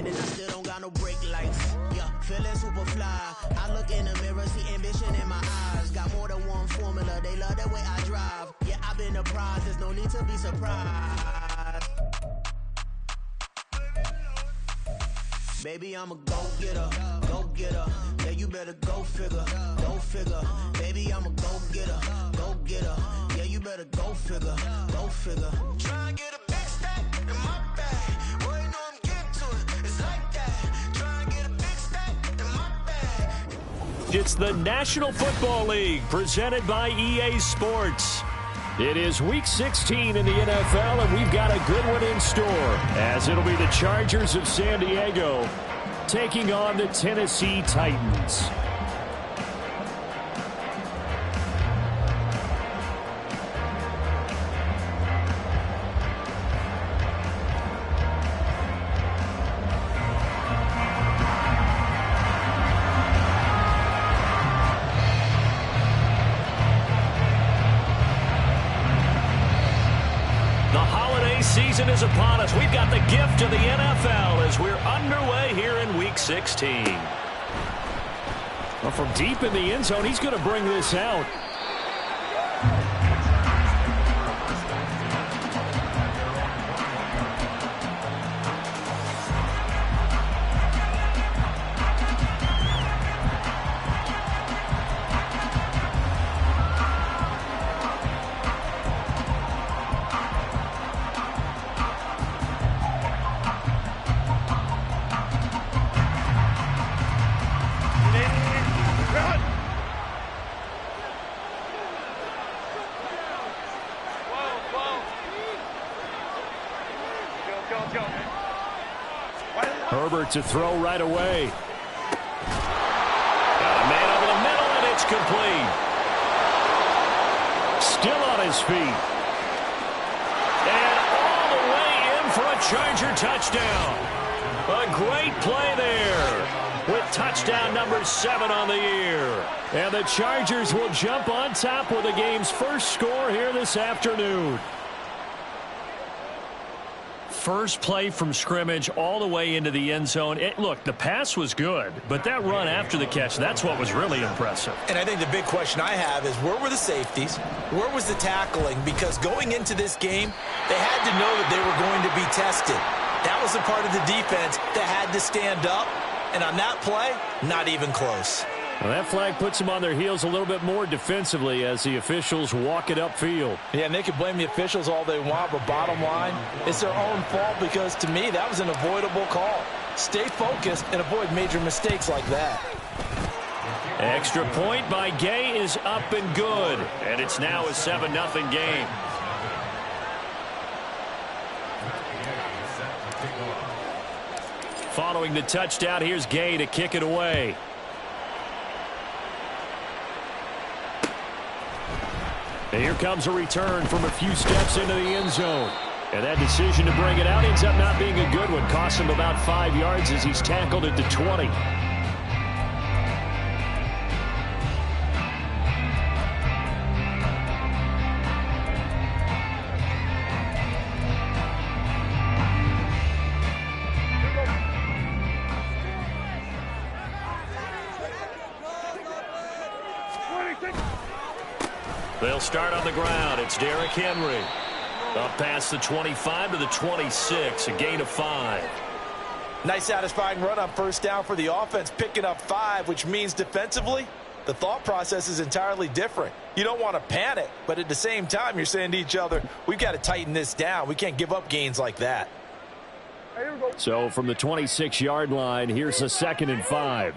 bad and I still don't got no brake lights. Yeah, feeling super fly. I look in the mirror, see ambition in my eyes. Got more than one formula, they love the way I drive. Yeah, I've been the prize, there's no need to be surprised. Baby, I'm a go-getter, go-getter. Yeah, you better go figure, go figure. Baby, I'm a go-getter, go-getter. Yeah, you better go figure, go figure. Try and get a big stack in my bag. Boy, you know I'm getting to it, it's like that. Try and get a big stack in my bag. It's the National Football League presented by EA Sports. It is Week 16 in the NFL, and we've got a good one in store, as it'll be the Chargers of San Diego taking on the Tennessee Titans. Season is upon us. We've got the gift of the NFL as we're underway here in Week 16. Well, from deep in the end zone, he's going to bring this out. Herbert to throw right away. Got a man over the middle, and it's complete. Still on his feet. And all the way in for a Charger touchdown. A great play there with touchdown number 7 on the year. And the Chargers will jump on top with the game's first score here this afternoon. First play from scrimmage all the way into the end zone. Look, the pass was good, but that run after the catch, that's what was really impressive. And I think the big question I have is, where were the safeties? Where was the tackling? Because going into this game, they had to know that they were going to be tested. That was the part of the defense that had to stand up. And on that play, not even close. Well, that flag puts them on their heels a little bit more defensively as the officials walk it upfield. Yeah, and they can blame the officials all they want, but bottom line, it's their own fault because, to me, that was an avoidable call. Stay focused and avoid major mistakes like that. Extra point by Gay is up and good, and it's now a 7-0 game. Following the touchdown, here's Gay to kick it away. And here comes a return from a few steps into the end zone. And that decision to bring it out ends up not being a good one. Costs him about 5 yards as he's tackled at the 20. They'll start on the ground. It's Derrick Henry. Up past the 25 to the 26, a gain of 5. Nice satisfying run on first down for the offense, picking up 5, which means defensively, the thought process is entirely different. You don't want to panic, but at the same time, you're saying to each other, we've got to tighten this down. We can't give up gains like that. So from the 26-yard line, here's a 2nd and 5.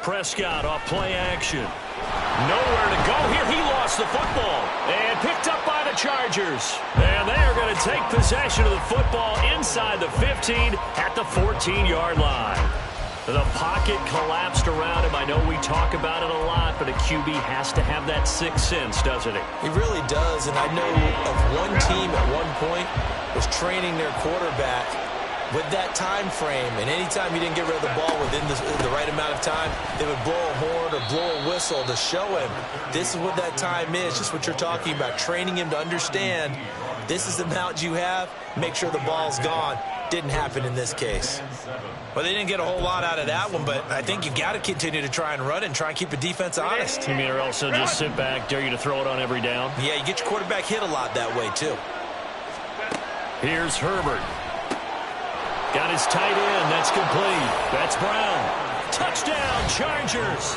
Prescott off play action. Nowhere to go here. He lost the football and picked up by the Chargers. And they are going to take possession of the football inside the 15 at the 14-yard line. The pocket collapsed around him. I know we talk about it a lot, but a QB has to have that sixth sense, doesn't he? He really does, and I know of one team at one point was training their quarterback with that time frame, and anytime he didn't get rid of the ball within the right amount of time, they would blow a horn or blow a whistle to show him this is what that time is, just what you're talking about, training him to understand This is the amount you have. Make sure the ball's gone. Didn't happen in this case. Well, they didn't get a whole lot out of that one, but I think you got to continue to try and run and try and keep the defense honest. You mean or also just sit back, dare you to throw it on every down? Yeah, you get your quarterback hit a lot that way, too. Here's Herbert. Got his tight end. That's complete. That's Brown. Touchdown, Chargers.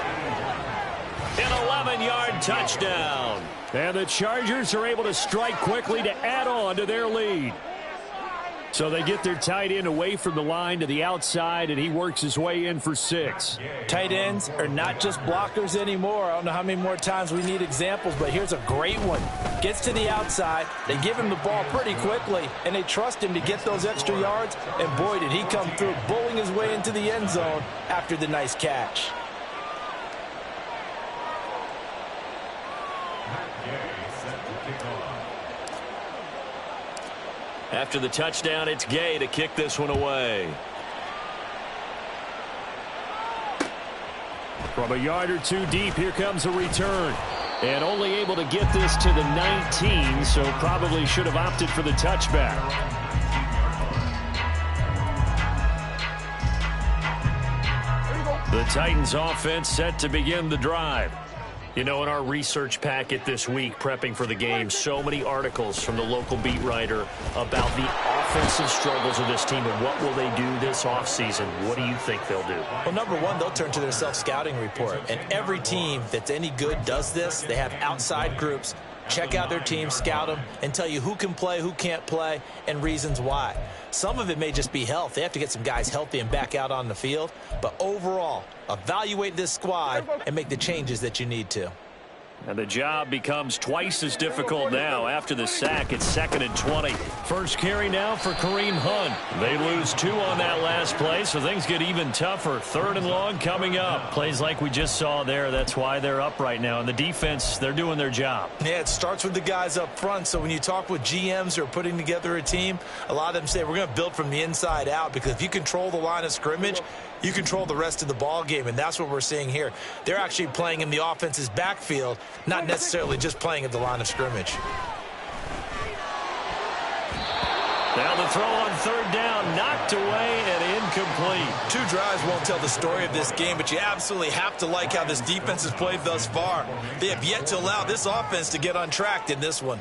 An 11-yard touchdown. And the Chargers are able to strike quickly to add on to their lead. So they get their tight end away from the line to the outside, and he works his way in for 6. Tight ends are not just blockers anymore. I don't know how many more times we need examples, but here's a great one. Gets to the outside, they give him the ball pretty quickly, and they trust him to get those extra yards, and boy, did he come through, bowling his way into the end zone after the nice catch. After the touchdown, it's Gay to kick this one away. From a yard or two deep, here comes a return. And only able to get this to the 19, so probably should have opted for the touchback. The Titans offense set to begin the drive. You know, in our research packet this week, prepping for the game, so many articles from the local beat writer about the offensive struggles of this team and what will they do this offseason. What do you think they'll do? Well, number one, they'll turn to their self-scouting report. And every team that's any good does this. They have outside groups. Check out their team, scout them, and tell you who can play, who can't play, and reasons why. Some of it may just be health. They have to get some guys healthy and back out on the field. But overall, evaluate this squad and make the changes that you need to. And the job becomes twice as difficult now. After the sack, it's 2nd and 20. First carry now for Kareem Hunt. They lose 2 on that last play, so things get even tougher. 3rd and long coming up. Plays like we just saw there. That's why they're up right now. And the defense, they're doing their job. Yeah, it starts with the guys up front. So when you talk with GMs who are putting together a team, a lot of them say we're going to build from the inside out, because if you control the line of scrimmage, you control the rest of the ball game, and that's what we're seeing here. They're actually playing in the offense's backfield, not necessarily just playing at the line of scrimmage. Now the throw on 3rd down, knocked away and incomplete. 2 drives won't tell the story of this game, but you absolutely have to like how this defense has played thus far. They have yet to allow this offense to get untracked in this one.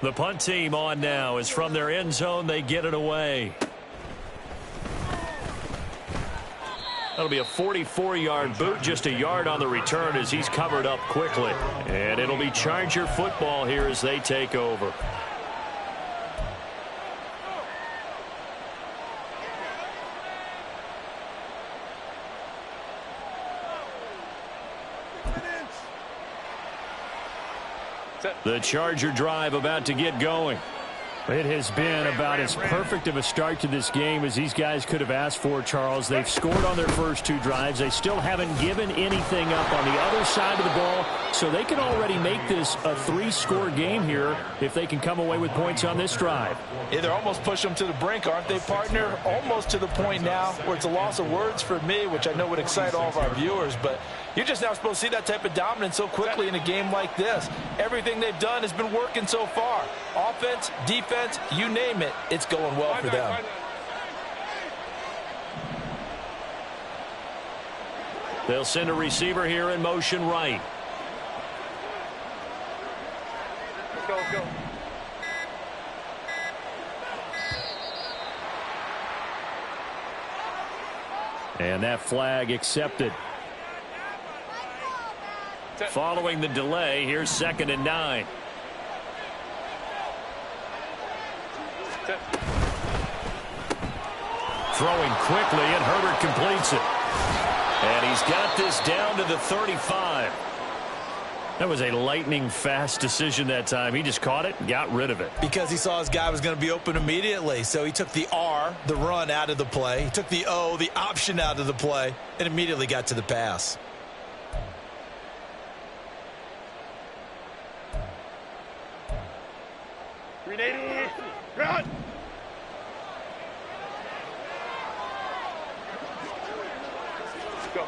The punt team on now is from their end zone. They get it away. That'll be a 44-yard boot, just a yard on the return as he's covered up quickly. And it'll be Charger football here as they take over. The Charger drive about to get going. It has been about as perfect of a start to this game as these guys could have asked for, Charles. They've scored on their first 2 drives. They still haven't given anything up on the other side of the ball, so they can already make this a 3-score game here if they can come away with points on this drive. Yeah, they're almost pushing them to the brink, aren't they, partner? Almost to the point now where it's a loss of words for me, which I know would excite all of our viewers, but you're just now supposed to see that type of dominance so quickly in a game like this. Everything they've done has been working so far. Offense, defense, you name it, it's going well for them. They'll send a receiver here in motion right. Let's go. And that flag accepted. Following the delay, here's 2nd and 9. Throwing quickly, and Herbert completes it. And he's got this down to the 35. That was a lightning-fast decision that time. He just caught it and got rid of it. Because he saw his guy was going to be open immediately. So he took the R, the run, out of the play. He took the O, the option, out of the play, and immediately got to the pass. Run! Go.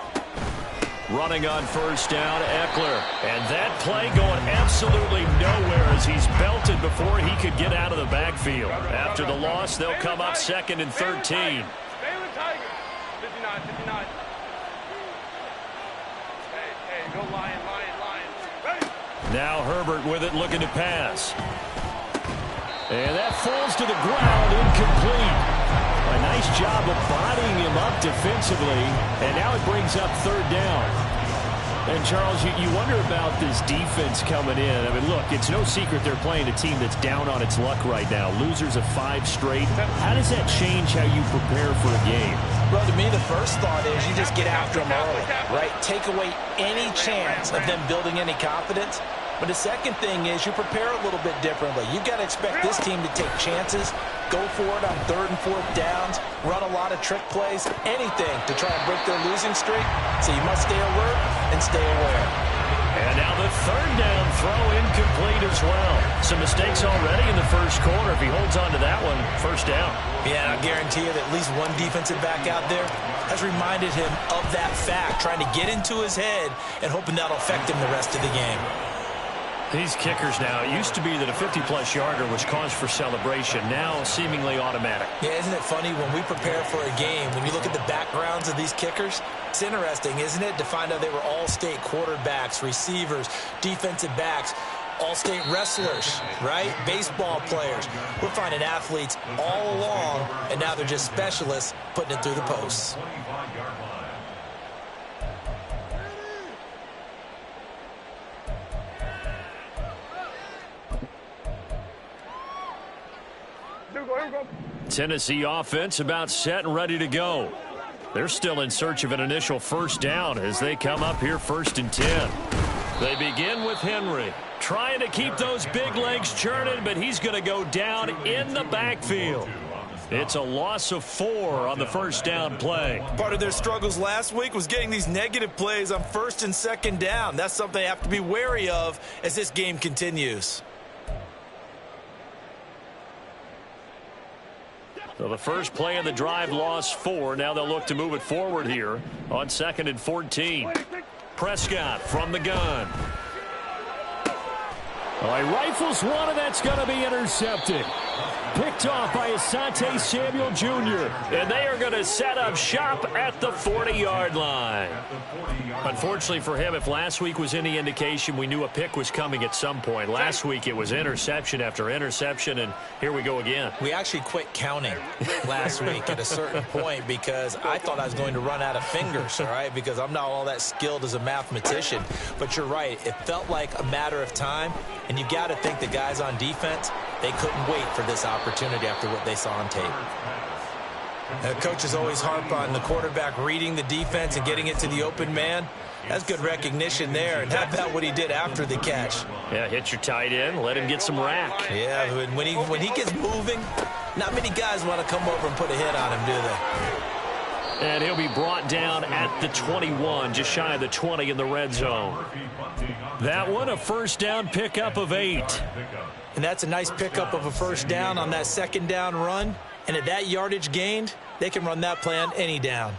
Running on first down, Eckler. And that play going absolutely nowhere as he's belted before he could get out of the backfield. After the loss, they'll come up 2nd and 13. Stay with Tigers. 59, 59. Hey, go Lion. Ready? Now Herbert with it, looking to pass. And that falls to the ground, incomplete. A nice job of bodying him up defensively, and now it brings up 3rd down. And, Charles, you wonder about this defense coming in. I mean, look, it's no secret they're playing a team that's down on its luck right now. Losers of 5 straight. How does that change how you prepare for a game? Well, to me, the first thought is you just get after them early, right? Take away any chance of them building any confidence. But the second thing is you prepare a little bit differently. You've got to expect this team to take chances, go for it on 3rd and 4th downs, run a lot of trick plays, anything to try and break their losing streak. So you must stay alert and stay aware. And now the 3rd down throw incomplete as well. Some mistakes already in the first quarter. If he holds on to that one, 1st down. Yeah, and I guarantee you that at least one defensive back out there has reminded him of that fact, trying to get into his head and hoping that'll affect him the rest of the game. These kickers now, it used to be that a 50-plus yarder was cause for celebration. Now seemingly automatic. Yeah, isn't it funny when we prepare for a game, when you look at the backgrounds of these kickers, it's interesting, isn't it, to find out they were all-state quarterbacks, receivers, defensive backs, all-state wrestlers, right? Baseball players. We're finding athletes all along, and now they're just specialists putting it through the posts. Tennessee offense about set and ready to go. They're still in search of an initial 1st down as they come up here 1st and 10. They begin with Henry, trying to keep those big legs churning, but he's going to go down in the backfield. It's a loss of 4 on the 1st down play. Part of their struggles last week was getting these negative plays on 1st and 2nd down. That's something they have to be wary of as this game continues. So the first play of the drive lost 4. Now they'll look to move it forward here on 2nd and 14. Prescott from the gun. Well, he rifles one, and that's going to be intercepted. Picked off by Asante Samuel Jr. And they are going to set up shop at the 40-yard line. Unfortunately for him, if last week was any indication, we knew a pick was coming at some point. Last week it was interception after interception, and here we go again. We actually quit counting last week at a certain point because I thought I was going to run out of fingers, all right, because I'm not all that skilled as a mathematician. But you're right. It felt like a matter of time, and you got to think the guys on defense, they couldn't wait for this opportunity after what they saw on tape. Coaches always harp on the quarterback reading the defense and getting it to the open man. That's good recognition there. And how about what he did after the catch? Yeah, hit your tight end, let him get some rack. Yeah, when he gets moving, not many guys want to come over and put a hit on him, do they? And he'll be brought down at the 21, just shy of the 20 in the red zone. That one, a 1st down pickup of 8. And that's a nice pickup of a 1st down on that 2nd down run. And at that yardage gained, they can run that play on any down.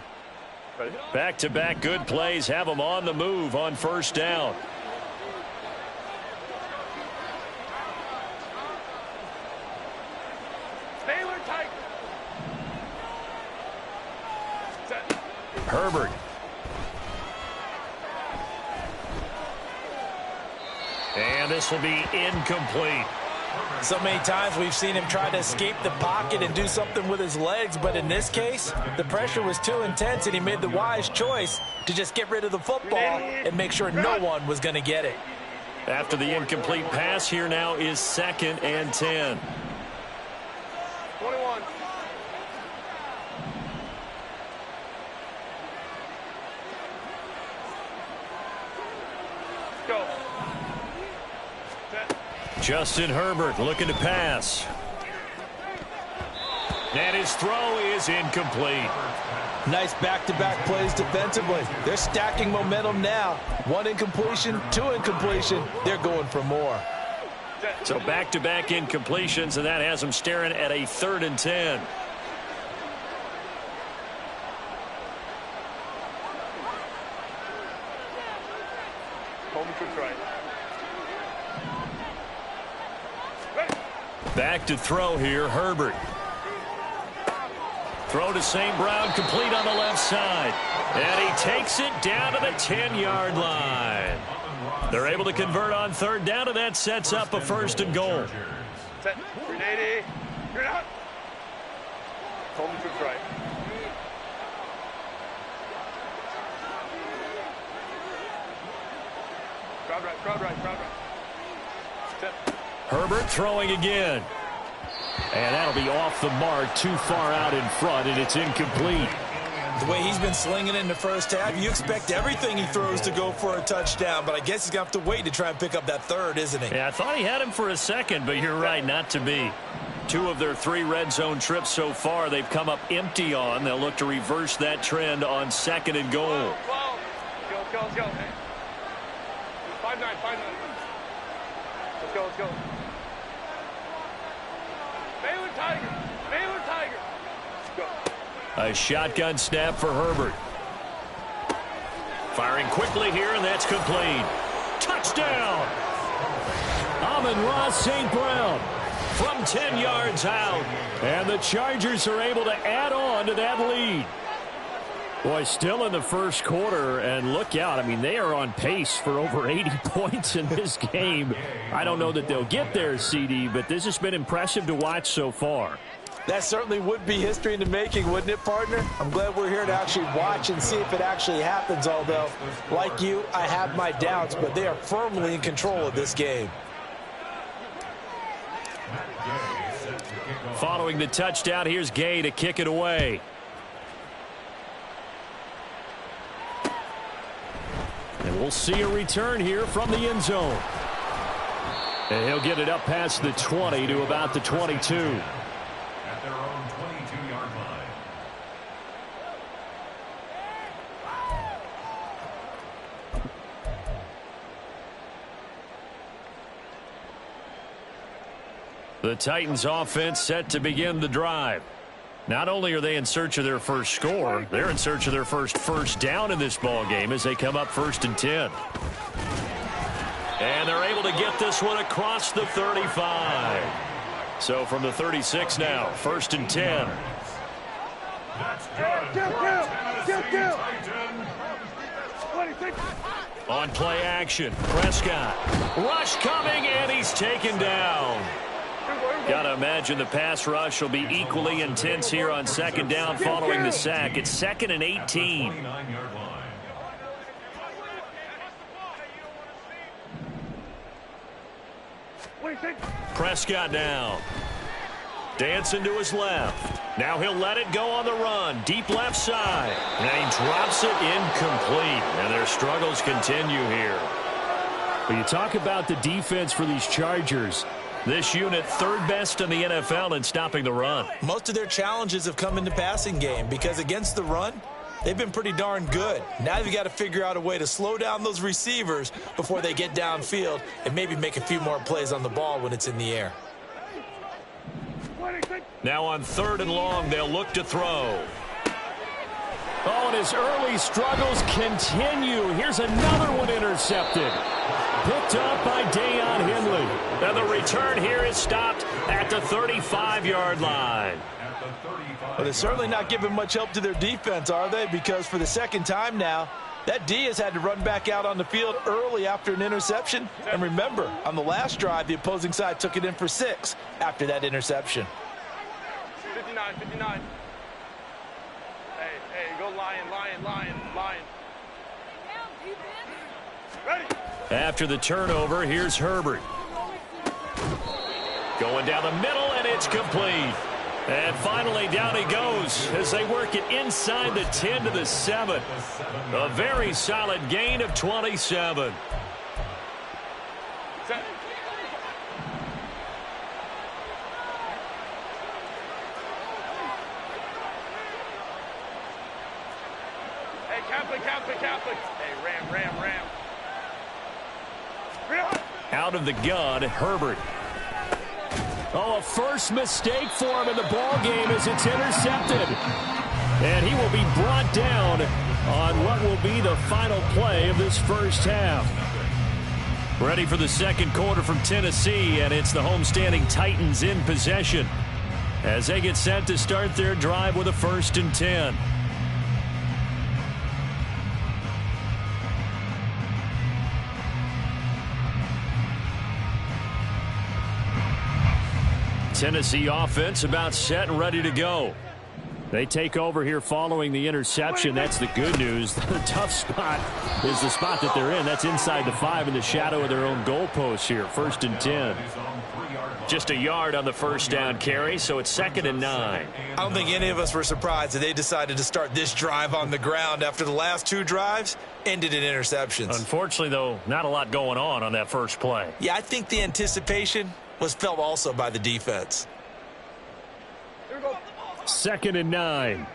Back-to-back good plays have them on the move on 1st down. Herbert. And this will be incomplete. So many times we've seen him try to escape the pocket and do something with his legs, but in this case, the pressure was too intense and he made the wise choice to just get rid of the football and make sure no one was going to get it. After the incomplete pass, here now is 2nd and 10. 21. Go. Justin Herbert looking to pass. And his throw is incomplete. Nice back-to-back plays defensively. They're stacking momentum now. 1 incompletion, 2 incompletion. They're going for more. So back-to-back incompletions, and that has them staring at a 3rd and 10. Back to throw here, Herbert. Throw to St. Brown, complete on the left side. And he takes it down to the 10-yard line. They're able to convert on third down, and that sets up a 1st and goal. Set. 380. You're out. Hold him to his right. Crowd right, crowd right, crowd right. Set. Herbert throwing again. And that'll be off the mark, too far out in front, and it's incomplete. The way he's been slinging in the first half, you expect everything he throws to go for a touchdown, but I guess he's going to have to wait to try and pick up that third, isn't he? Yeah, I thought he had him for a second, but you're right, not to be. 2 of their 3 red zone trips so far they've come up empty on. They'll look to reverse that trend on 2nd and goal. 12. Let's go. Hey. 5-9. Let's go. Baylor Tigers. Let's go. A shotgun snap for Herbert. Firing quickly here, and that's complete. Touchdown! Amon-Ra St. Brown from 10 yards out. And the Chargers are able to add on to that lead. Boy, still in the first quarter, and look out. I mean, they are on pace for over 80 points in this game. I don't know that they'll get there, CD, but this has been impressive to watch so far. That certainly would be history in the making, wouldn't it, partner? I'm glad we're here to actually watch and see if it actually happens, although, like you, I have my doubts, but they are firmly in control of this game. Following the touchdown, here's Gay to kick it away. And we'll see a return here from the end zone. And he'll get it up past the 20 to about the 22. At their own 22-yard line. The Titans offense set to begin the drive. Not only are they in search of their first score, they're in search of their first down in this ball game as they come up 1st and 10. And they're able to get this one across the 35. So from the 36 now, 1st and 10. That's good. On play action, Prescott. Rush coming, and he's taken down. Got to imagine the pass rush will be equally intense here on 2nd down following the sack. It's 2nd and 18. 29-yard line. Prescott now. Dancing to his left. Now he'll let it go on the run. Deep left side. And he drops it incomplete. And their struggles continue here. When you talk about the defense for these Chargers, this unit 3rd best in the NFL in stopping the run. Most of their challenges have come in the passing game because against the run, they've been pretty darn good. Now you've got to figure out a way to slow down those receivers before they get downfield and maybe make a few more plays on the ball when it's in the air. Now on 3rd and long, they'll look to throw. Oh, and his early struggles continue. Here's another one intercepted. Picked up by Deion Henley. And the return here is stopped at the 35-yard line. But they're certainly not giving much help to their defense, are they? Because for the 2nd time now, that D has had to run back out on the field early after an interception. And remember, on the last drive, the opposing side took it in for 6 after that interception. 59. Hey, go lion. Ready. After the turnover, here's Herbert. Going down the middle, and it's complete. And finally, down he goes as they work it inside the 10 to the 7. A very solid gain of 27. Set. Hey, Catholic. Hey, ram. Out of the gun, Herbert. Oh, a first mistake for him in the ball game as it's intercepted. And he will be brought down on what will be the final play of this first half. Ready for the second quarter from Tennessee, and it's the homestanding Titans in possession as they get set to start their drive with a 1st and 10. Tennessee offense about set and ready to go. They take over here following the interception. That's the good news. The tough spot is the spot that they're in. That's inside the 5 in the shadow of their own goalpost here. 1st and 10. Just a yard on the first down carry, so it's 2nd and 9. I don't think any of us were surprised that they decided to start this drive on the ground after the last 2 drives ended in interceptions. Unfortunately, though, not a lot going on that first play. Yeah, I think the anticipation was felt also by the defense. 2nd and 9.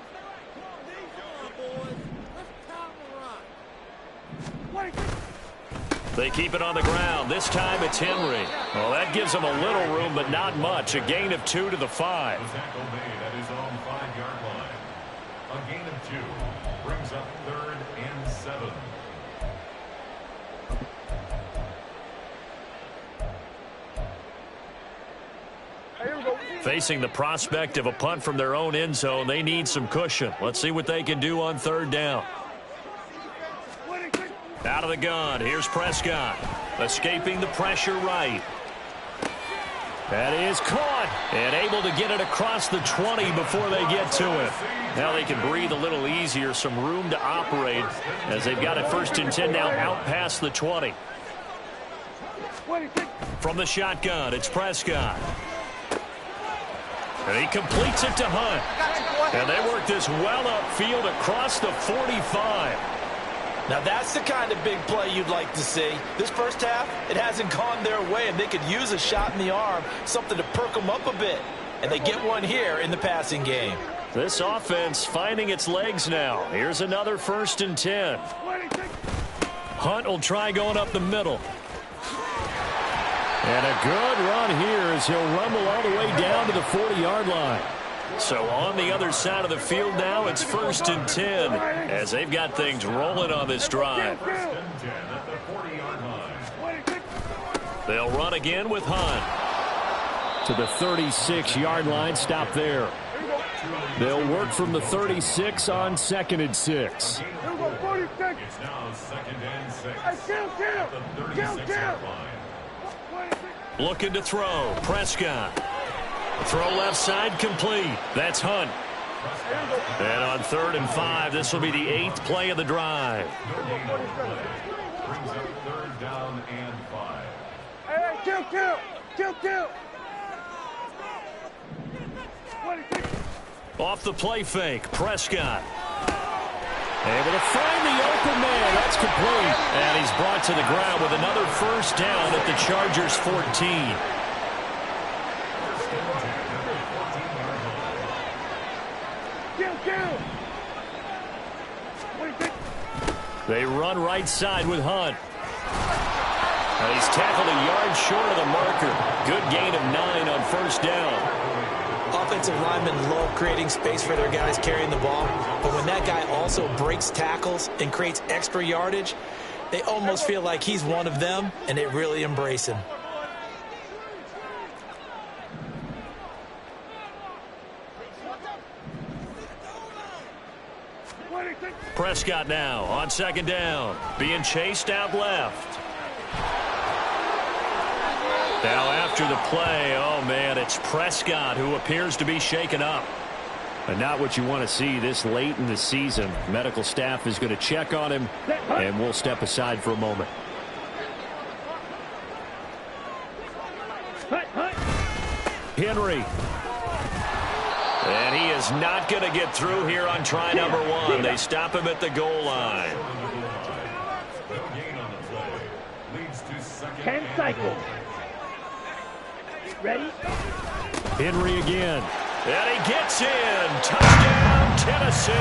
They keep it on the ground. This time it's Henry. Well, that gives them a little room, but not much. A gain of 2 to the 5. Tackle made at his own 5-yard line. A gain of 2 brings up 3rd and 7. Facing the prospect of a punt from their own end zone, they need some cushion. Let's see what they can do on 3rd down. Out of the gun, here's Prescott. Escaping the pressure right. That is caught and able to get it across the 20 before they get to it. Now they can breathe a little easier, some room to operate as they've got it 1st and 10 now out past the 20. From the shotgun, it's Prescott. And he completes it to Hunt. And they work this well upfield across the 45. Now that's the kind of big play you'd like to see. This first half, it hasn't gone their way, and they could use a shot in the arm, something to perk them up a bit. And they get one here in the passing game. This offense finding its legs now. Here's another 1st and 10. Hunt will try going up the middle. And a good run here as he'll rumble all the way down to the 40-yard line. So on the other side of the field now, it's 1st and 10 as they've got things rolling on this drive. They'll run again with Hunt. To the 36-yard line, stop there. They'll work from the 36 on 2nd and 6. It's now 2nd and 6 at the 36-yard line. Looking to throw. Prescott. Throw left side complete. That's Hunt. And on 3rd and 5, this will be the 8th play of the drive. Brings up 3rd down and 5. Hey, kill. Off the play fake. Prescott. Able to find the open man. That's complete. And he's brought to the ground with another 1st down at the Chargers 14. They run right side with Hunt. And he's tackled a yard short of the marker. Good gain of 9 on 1st down. Offensive linemen love creating space for their guys carrying the ball, but when that guy also breaks tackles and creates extra yardage, they almost feel like he's one of them, and they really embrace him. Prescott now on 2nd down, being chased out left. Now after the play, oh man, it's Prescott who appears to be shaken up. And not what you want to see this late in the season. Medical staff is going to check on him, and we'll step aside for a moment. Henry. And he is not going to get through here on try number 1. They stop him at the goal line. 10 cycles. Ready? Henry again. And he gets in. Touchdown, Tennessee.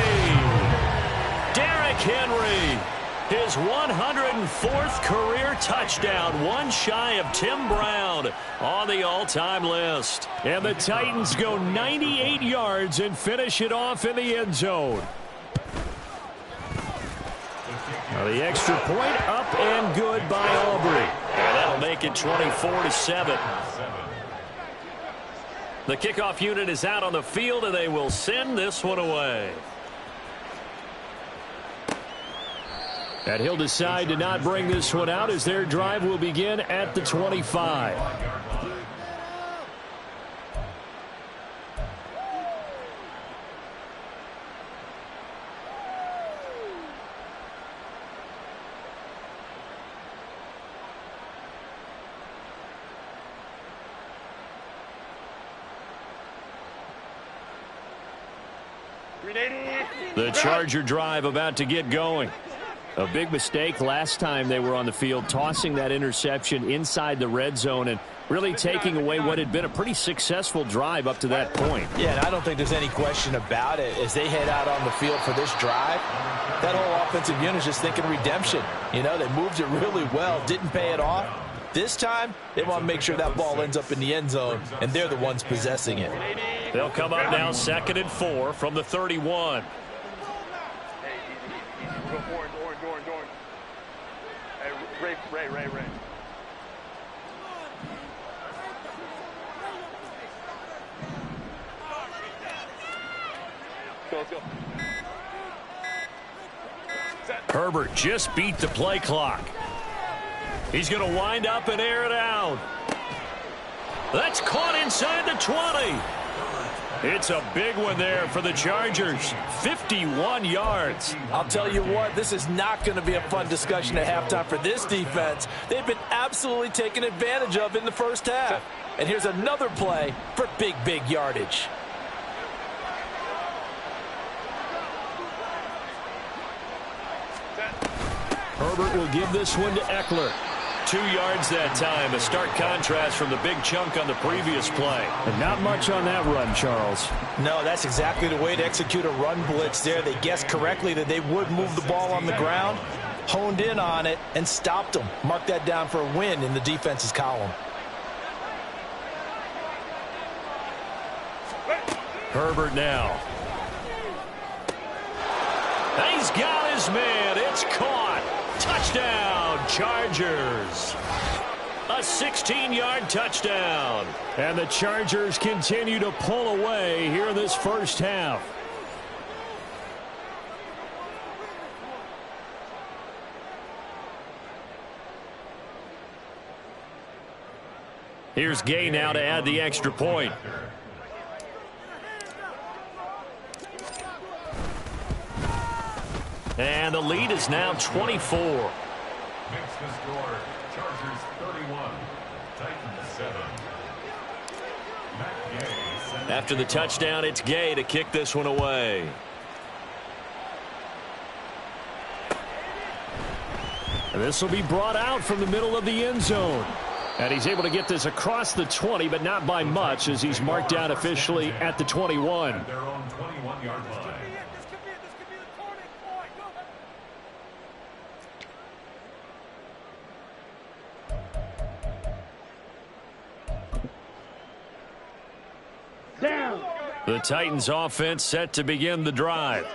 Derrick Henry. His 104th career touchdown. One shy of Tim Brown on the all-time list. And the Titans go 98 yards and finish it off in the end zone. Now the extra point up and good by Aubrey. And that'll make it 24-7. The kickoff unit is out on the field, and they will send this one away. And he'll decide to not bring this one out as their drive will begin at the 25. The Charger drive about to get going. A big mistake last time they were on the field, tossing that interception inside the red zone and really taking away what had been a pretty successful drive up to that point. Yeah, and I don't think there's any question about it. As they head out on the field for this drive, that whole offensive unit is just thinking redemption. You know, they moved it really well, didn't pay it off. This time, they want to make sure that ball ends up in the end zone, and they're the ones possessing it. They'll come up now 2nd and 4 from the 31. Hey, easy. We're going orange. Hey, Ray. Let's go. Herbert just beat the play clock. He's going to wind up and air it out. That's caught inside the 20. It's a big one there for the Chargers. 51 yards. I'll tell you what, this is not going to be a fun discussion at halftime for this defense. They've been absolutely taken advantage of in the first half. And here's another play for big yardage. Herbert will give this one to Eckler. 2 yards that time, a stark contrast from the big chunk on the previous play. And not much on that run, Charles. No, that's exactly the way to execute a run blitz there. They guessed correctly that they would move the ball on the ground, honed in on it, and stopped them. Mark that down for a win in the defense's column. Herbert now. He's got his man. It's caught. Touchdown, Chargers. A 16-yard touchdown. And the Chargers continue to pull away here in this first half. Here's Gay now to add the extra point. And the lead is now 24. Makes the score, Chargers 31, Titans 7. Matt Gay. After the touchdown, it's Gay to kick this one away. And this will be brought out from the middle of the end zone. And he's able to get this across the 20, but not by much as he's marked out officially at the 21. At their own 21-yard line. The Titans offense set to begin the drive.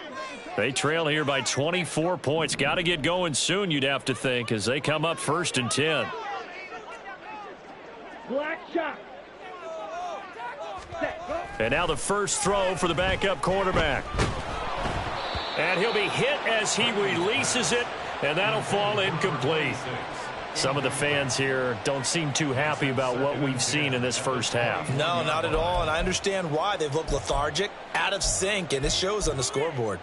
They trail here by 24 points. Got to get going soon, you'd have to think, as they come up 1st and 10. Black shot. And now the first throw for the backup quarterback. And he'll be hit as he releases it, and that'll fall incomplete. Some of the fans here don't seem too happy about what we've seen in this first half. No, not at all, and I understand why. They've looked lethargic, out of sync, and it shows on the scoreboard.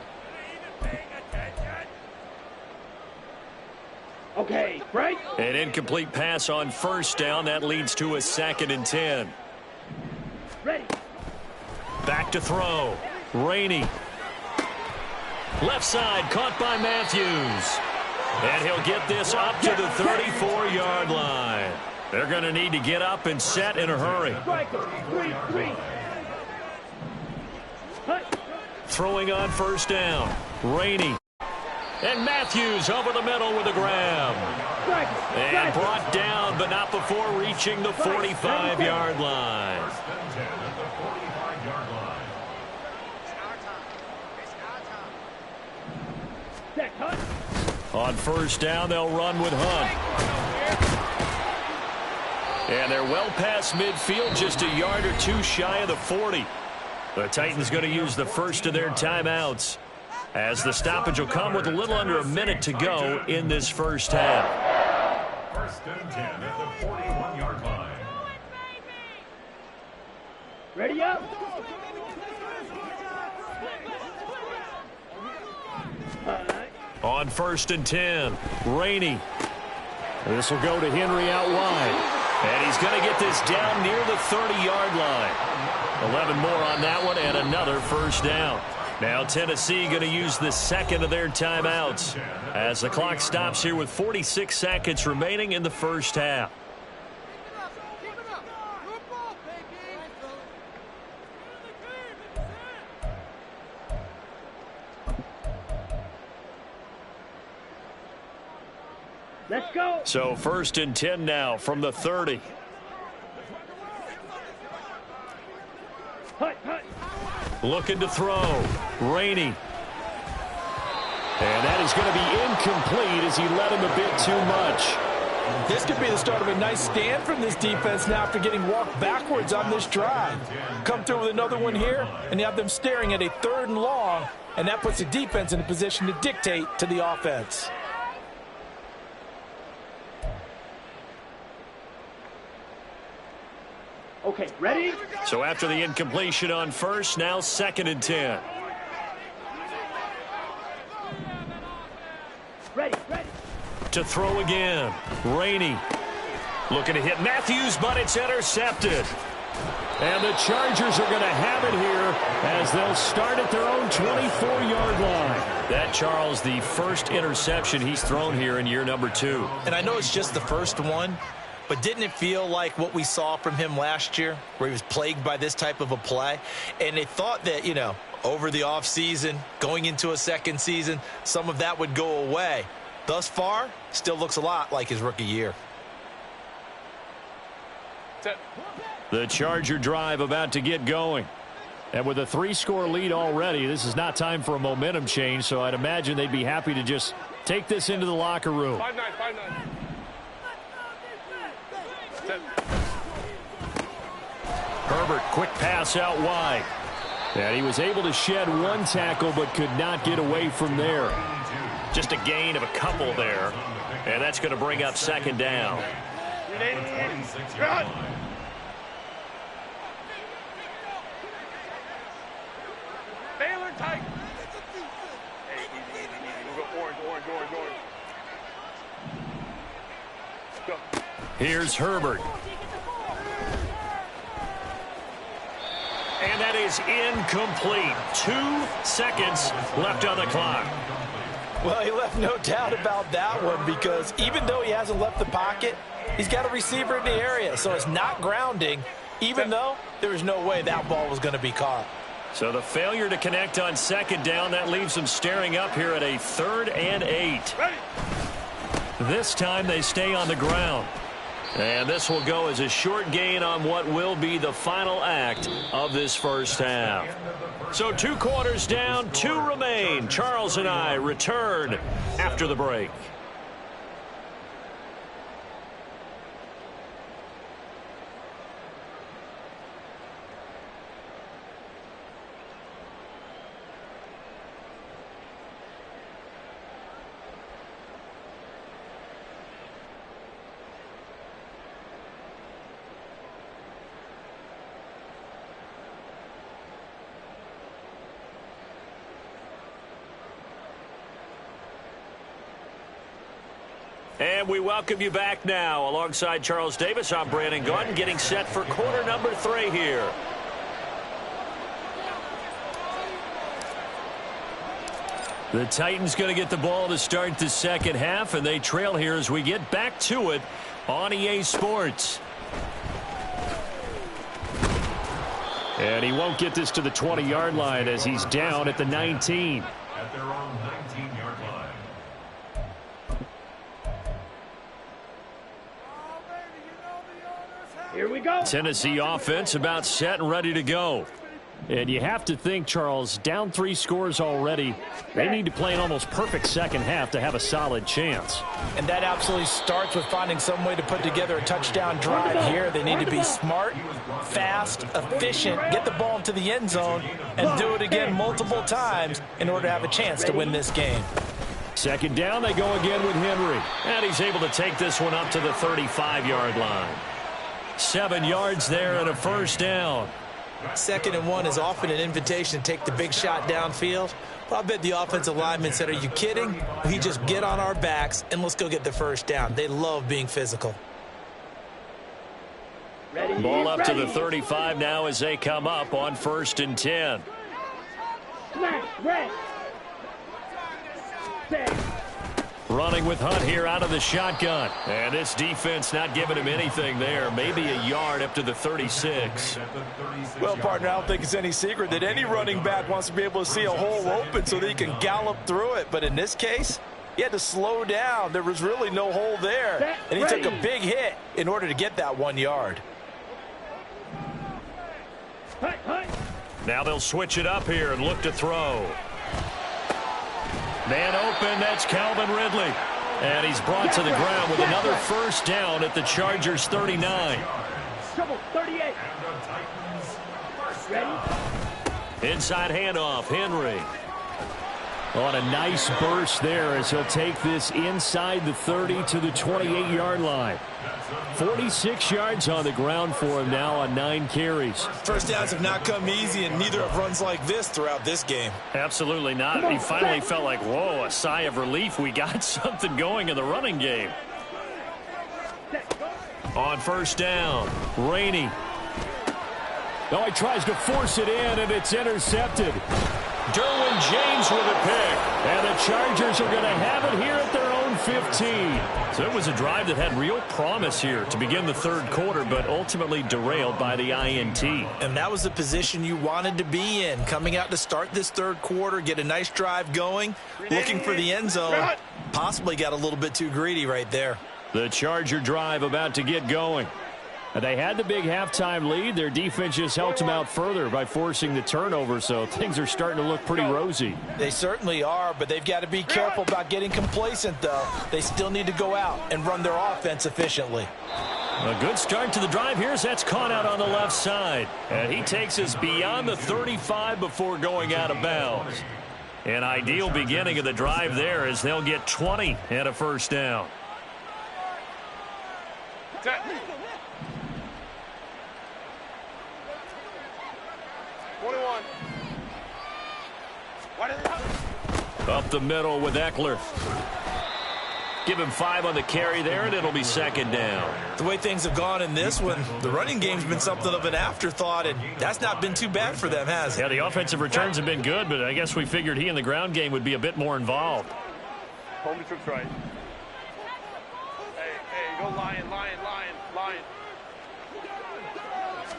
Okay, right? An incomplete pass on first down. That leads to a 2nd and 10. Ready. Back to throw. Rainey. Left side, caught by Matthews. And he'll get this up to the 34-yard line. They're going to need to get up and set in a hurry. Throwing on first down. Rainey. And Matthews over the middle with a grab. And brought down, but not before reaching the 45-yard line. On first down, they'll run with Hunt. And they're well past midfield, just a yard or two shy of the 40. The Titans going to use the first of their timeouts, as the stoppage will come with a little under a minute to go in this first half. First and 10 at the 41-yard line. Ready up. On first and 10, Rainey. This will go to Henry out wide. And he's going to get this down near the 30-yard line. 11 more on that one and another first down. Now Tennessee going to use the second of their timeouts as the clock stops here with 46 seconds remaining in the first half. Let's go. So first and 10 now from the 30. Hut, hut. Looking to throw. Rainey. And that is going to be incomplete as he led him a bit too much. This could be the start of a nice stand from this defense now after getting walked backwards on this drive. Come through with another one here, and you have them staring at a 3rd and long, and that puts the defense in a position to dictate to the offense. Okay, ready? So after the incompletion on first, now second and 10. Ready, ready. To throw again. Rainey. Looking to hit Matthews, but it's intercepted. And the Chargers are going to have it here as they'll start at their own 24-yard line. That, Charles, the first interception he's thrown here in year number 2. And I know it's just the first one, but didn't it feel like what we saw from him last year, where he was plagued by this type of a play? And they thought that, you know, over the offseason, going into a second season, some of that would go away. Thus far, still looks a lot like his rookie year. The Charger drive about to get going. And with a 3-score lead already, this is not time for a momentum change, so I'd imagine they'd be happy to just take this into the locker room. 5-9. Herbert, quick pass out wide. And he was able to shed one tackle but could not get away from there. Just a gain of a couple there. And that's going to bring up second down. Baylor tight. Hey, easy. We'll go orange. Go. Here's Herbert. And that is incomplete. 2 seconds left on the clock. Well, he left no doubt about that one, because even though he hasn't left the pocket, he's got a receiver in the area, so it's not grounding, even though there was no way that ball was going to be caught. So the failure to connect on second down, that leaves them staring up here at a 3rd and 8. Ready. This time they stay on the ground. And this will go as a short gain on what will be the final act of this first half. So 2 quarters down, 2 remain. Charles and I return after the break. And we welcome you back now. Alongside Charles Davis, I'm Brandon Gaudin, getting set for quarter number 3 here. The Titans going to get the ball to start the second half, and they trail here as we get back to it on EA Sports. And he won't get this to the 20-yard line as he's down at the 19. At their own 19-yard line. Here we go. Tennessee offense about set and ready to go. And you have to think, Charles, down 3 scores already. They need to play an almost perfect second half to have a solid chance. And that absolutely starts with finding some way to put together a touchdown drive here. They need to be smart, fast, efficient, get the ball into the end zone, and do it again multiple times in order to have a chance to win this game. Second down, they go again with Henry. And he's able to take this one up to the 35-yard line. 7 yards there and a first down. 2nd and 1 is often an invitation to take the big shot downfield. Well, I bet the offensive lineman said, are you kidding? We just get on our backs and let's go get the first down. They love being physical. Ball up to the 35 now as they come up on 1st and 10. Smash, red. Set. Running with Hunt here out of the shotgun. And this defense not giving him anything there. Maybe a yard up to the 36. Well, partner, I don't think it's any secret that any running back wants to be able to see a hole open so that he can gallop through it. But in this case, he had to slow down. There was really no hole there. And he took a big hit in order to get that 1 yard. Now they'll switch it up here and look to throw. Man open, that's Calvin Ridley. And he's brought to the ground with another first down at the Chargers' 39. Trouble, 38. Ready? Inside handoff, Henry. On a nice burst there as he'll take this inside the 30 to the 28-yard line. 46 yards on the ground for him now on 9 carries. First downs have not come easy, and neither have runs like this throughout this game. Absolutely not. He finally felt like, whoa, a sigh of relief. We got something going in the running game. On 1st down, Rainey. Oh, he tries to force it in, and it's intercepted. Derwin James with a pick. And the Chargers are going to have it here at their own 15. So it was a drive that had real promise here to begin the 3rd quarter, but ultimately derailed by the INT. And that was the position you wanted to be in. Coming out to start this 3rd quarter, get a nice drive going, looking for the end zone. Possibly got a little bit too greedy right there. The Charger drive about to get going. They had the big halftime lead. Their defense just helped them out further by forcing the turnover, so things are starting to look pretty rosy. They certainly are, but they've got to be careful about getting complacent, though. They still need to go out and run their offense efficiently. A good start to the drive here as that's caught out on the left side. And he takes us beyond the 35 before going out of bounds. An ideal beginning of the drive there as they'll get 20 and a first down. Up the middle with Eckler. Give him 5 on the carry there, and it'll be 2nd down. The way things have gone in this one, the running game's been something of an afterthought, and that's not been too bad for them, has it? Yeah, the offensive returns have been good, but I guess we figured he in the ground game would be a bit more involved. Home to trips right. Hey, go lion.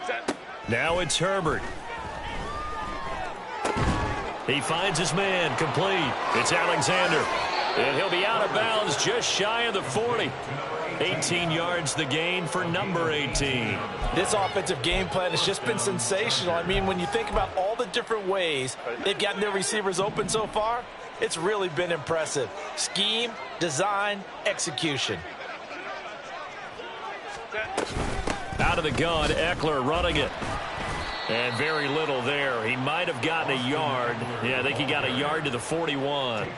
Set. Now it's Herbert. He finds his man, complete. It's Alexander. And he'll be out of bounds just shy of the 40. 18 yards the gain for number 18. This offensive game plan has just been sensational. I mean, when you think about all the different ways they've gotten their receivers open so far, it's really been impressive. Scheme, design, execution. Out of the gun, Eckler running it. And very little there. He might have gotten a yard. Yeah, I think he got a yard to the 41.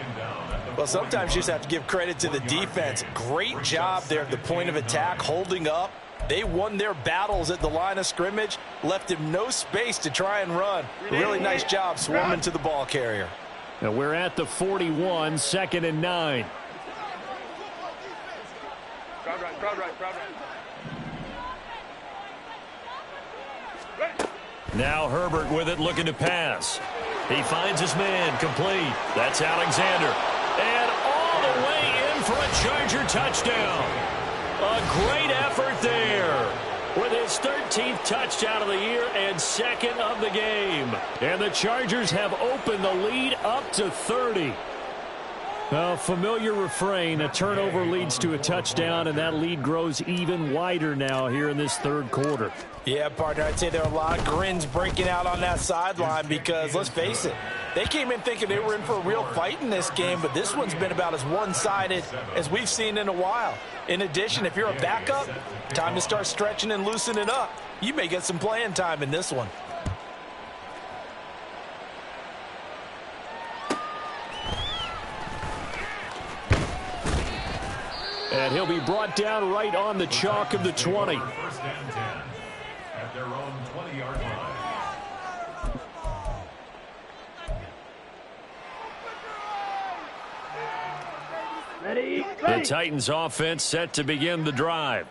Well, sometimes you just have to give credit to the defense. Great job there at the point of attack, holding up. They won their battles at the line of scrimmage, left him no space to try and run. Really nice job swarming to the ball carrier. Now we're at the 41, 2nd and 9. Crowd right. Now Herbert with it, looking to pass. He finds his man, complete. That's Alexander. And all the way in for a Charger touchdown. A great effort there with his 13th touchdown of the year and 2nd of the game. And the Chargers have opened the lead up to 30. A familiar refrain, a turnover leads to a touchdown, and that lead grows even wider now here in this third quarter. Yeah, partner, I'd say there are a lot of grins breaking out on that sideline because, let's face it, they came in thinking they were in for a real fight in this game, but this one's been about as one-sided as we've seen in a while. In addition, if you're a backup, time to start stretching and loosening up. You may get some playing time in this one. And he'll be brought down right on the chalk of the 20. First and 10 at their own 20-yard line. Ready? The Titans offense set to begin the drive.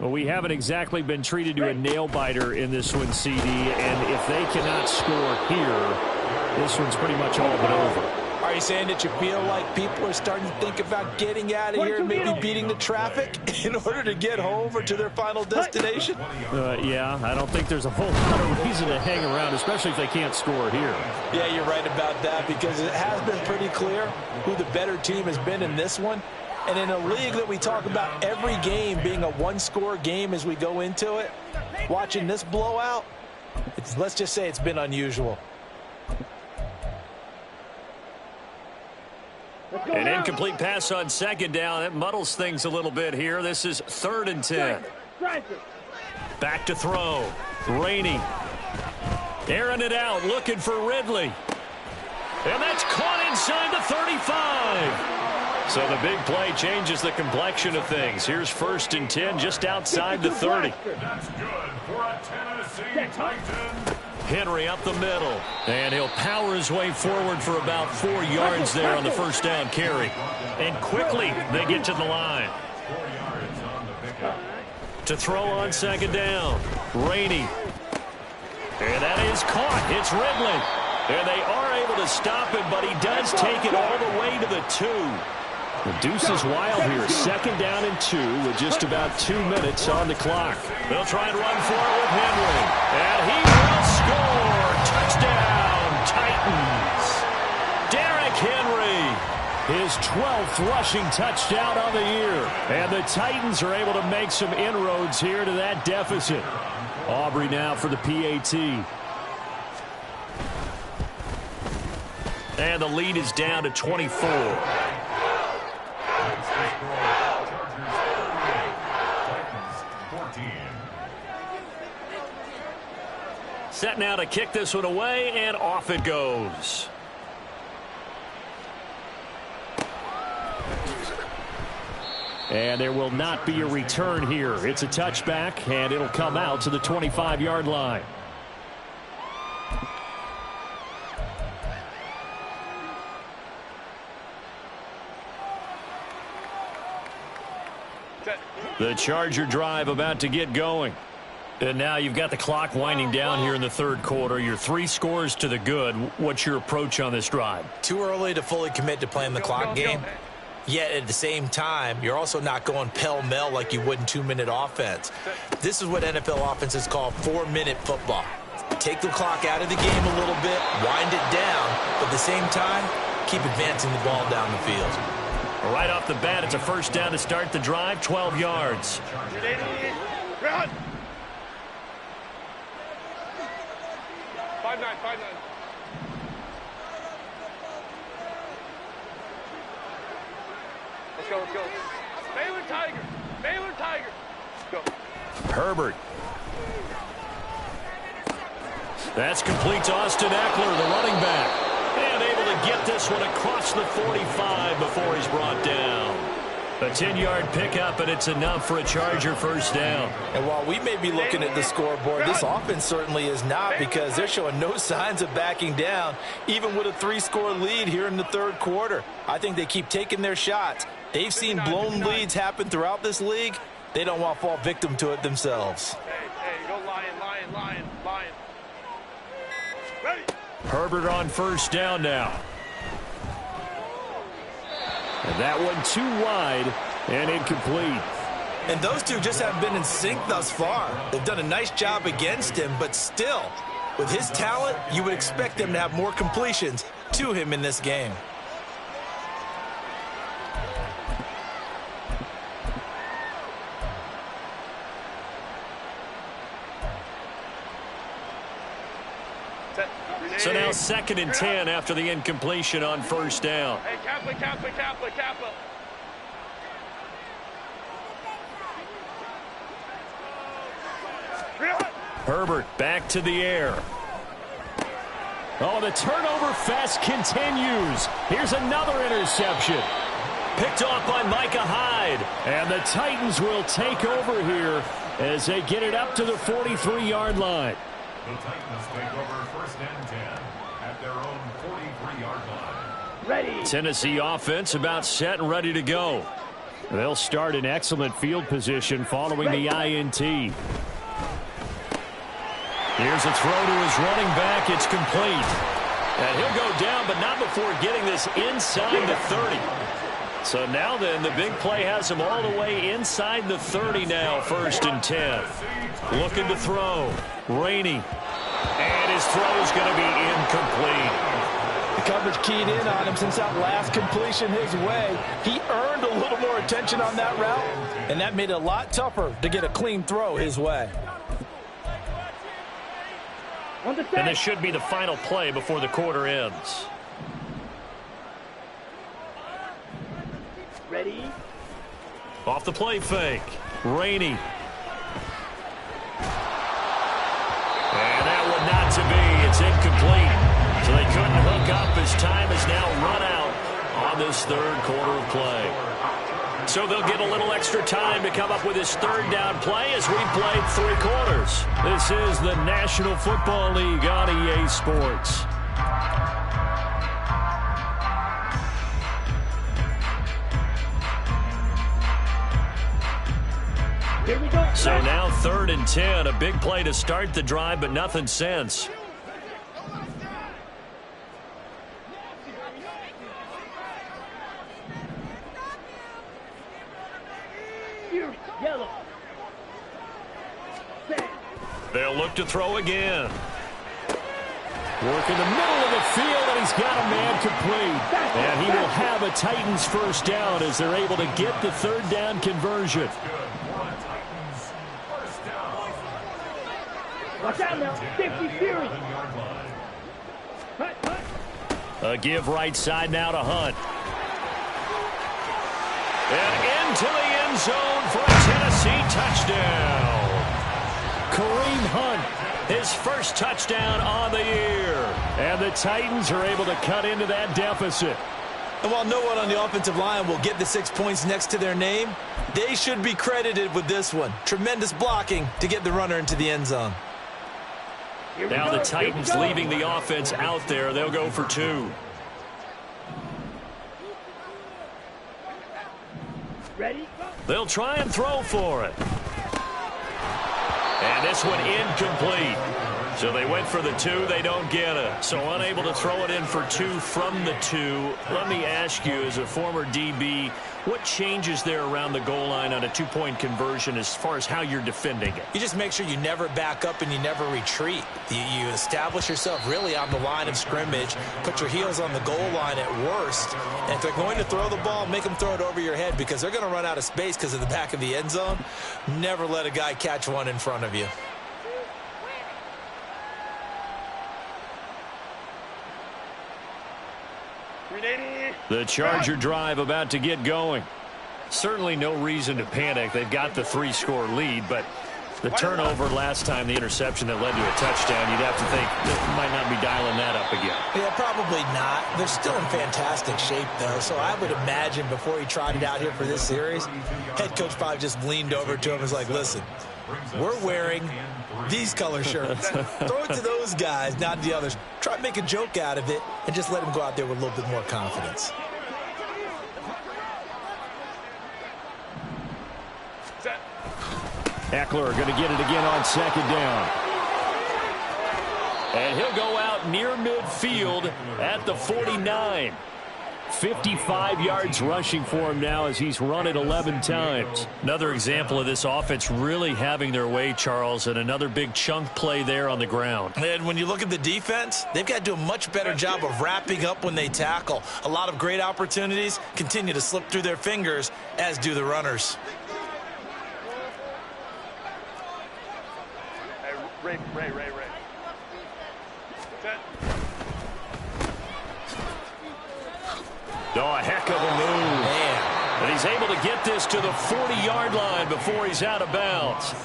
Well, we haven't exactly been treated to a nail-biter in this one, CD, and if they cannot score here, this one's pretty much all but over. Are you saying that you feel like people are starting to think about getting out of here and maybe beating the traffic in order to get home or to their final destination? Yeah, I don't think there's a whole lot of reason to hang around, especially if they can't score here. Yeah, you're right about that because it has been pretty clear who the better team has been in this one. And in a league that we talk about every game being a one-score game as we go into it, watching this blowout, let's just say it's been unusual. An incomplete pass on second down. That muddles things a little bit here. This is 3rd and 10. Back to throw. Rainey. Airing it out, looking for Ridley. And that's caught inside the 35. So the big play changes the complexion of things. Here's 1st and 10 just outside the 30. That's good for a Tennessee Titan. Henry up the middle, and he'll power his way forward for about 4 yards there on the first down carry. And quickly, they get to the line. 4 yards on the pickup. To throw on second down, Rainey. And that is caught. It's Ridley. And they are able to stop him, but he does take it all the way to the 2. The deuce is wild here. 2nd down and 2 with just about 2 minutes on the clock. They'll try and run for it with Henry. And he will score. Touchdown, Titans. Derrick Henry, his 12th rushing touchdown on the year. And the Titans are able to make some inroads here to that deficit. Aubrey now for the PAT. And the lead is down to 24. Set now to kick this one away, and off it goes. And there will not be a return here. It's a touchback, and it'll come out to the 25-yard line. The Charger drive about to get going. And now you've got the clock winding down here in the third quarter. You're 3 scores to the good. What's your approach on this drive? Too early to fully commit to playing the clock game. Yet at the same time, you're also not going pell-mell like you would in 2-minute offense. This is what NFL offenses call 4-minute football. Take the clock out of the game a little bit, wind it down, but at the same time, keep advancing the ball down the field. Right off the bat, it's a first down to start the drive, 12 yards. Run! 5-9, 5-9. Let's go, let's go. Baylor Tiger! Baylor Tiger! Go. Herbert. That's complete to Austin Eckler, the running back. And able to get this one across the 45 before he's brought down. A 10-yard pickup, and it's enough for a Charger first down. And while we may be looking at the scoreboard, this offense certainly is not, because they're showing no signs of backing down, even with a 3-score lead here in the third quarter. I think they keep taking their shots. They've seen blown leads happen throughout this league. They don't want to fall victim to it themselves. Hey, go Lion. Ready? Herbert on first down now. And that one too wide and incomplete. And those two just haven't been in sync thus far. They've done a nice job against him, but still, with his talent, you would expect them to have more completions to him in this game. So now 2nd and 10 after the incompletion on first down. Hey, Kappa. Herbert back to the air. Oh, the turnover fest continues. Here's another interception. Picked off by Micah Hyde. And the Titans will take over here as they get it up to the 43-yard line. The Titans take over 1st and 10 at their own 43-yard line. Ready. Tennessee offense about set and ready to go. They'll start in excellent field position following the INT. Here's a throw to his running back. It's complete. And he'll go down, but not before getting this inside the 30. So now then, the big play has him all the way inside the 30 now, 1st and 10. Looking to throw. Rainey. And his throw is going to be incomplete. The coverage keyed in on him since that last completion his way. He earned a little more attention on that route, and that made it a lot tougher to get a clean throw his way. And this should be the final play before the quarter ends. Ready. Off the play fake. Rainey. And that one not to be. It's incomplete. So they couldn't hook up as time has now run out on this 3rd quarter of play. So they'll get a little extra time to come up with this 3rd down play as we've played 3 quarters. This is the National Football League on EA Sports. Here we go. So now 3rd and 10, a big play to start the drive, but nothing since. Yellow. They'll look to throw again. Work in the middle of the field, and he's got a man complete. And he will have a Titans 1st down as they're able to get the 3rd down conversion. Watch out now. 50 series. A give right side now to Hunt. And into the end zone for a Tennessee touchdown. Kareem Hunt, his first touchdown on the year. And the Titans are able to cut into that deficit. And while no one on the offensive line will get the 6 points next to their name, they should be credited with this one. Tremendous blocking to get the runner into the end zone. Now the Titans leaving the offense out there. They'll go for 2. Ready? They'll try and throw for it. And this one incomplete. So they went for the 2. They don't get it. So unable to throw it in for 2 from the 2. Let me ask you, as a former DB, what changes there around the goal line on a 2-point conversion as far as how you're defending it? You just make sure you never back up and you never retreat. You establish yourself really on the line of scrimmage, put your heels on the goal line at worst, and if they're going to throw the ball, make them throw it over your head because they're going to run out of space because of the back of the end zone. Never let a guy catch one in front of you. The Charger drive about to get going. Certainly no reason to panic. They've got the 3-score lead, but the turnover last time, the interception that led to a touchdown, you'd have to think they might not be dialing that up again. Yeah, probably not. They're still in fantastic shape, though, so I would imagine before he tried it out here for this series, head coach probably just leaned over to him and was like, listen, we're wearing these color shirts. Throw it to those guys, not the others. Try to make a joke out of it and just let them go out there with a little bit more confidence. Eckler going to get it again on 2nd down. And he'll go out near midfield at the 49. 55 yards rushing for him now as he's run it 11 times. Another example of this offense really having their way, Charles, and another big chunk play there on the ground. And when you look at the defense, they've got to do a much better job of wrapping up when they tackle. A lot of great opportunities continue to slip through their fingers, as do the runners. Ray. Oh, a heck of a move. Man. And he's able to get this to the 40-yard line before he's out of bounds.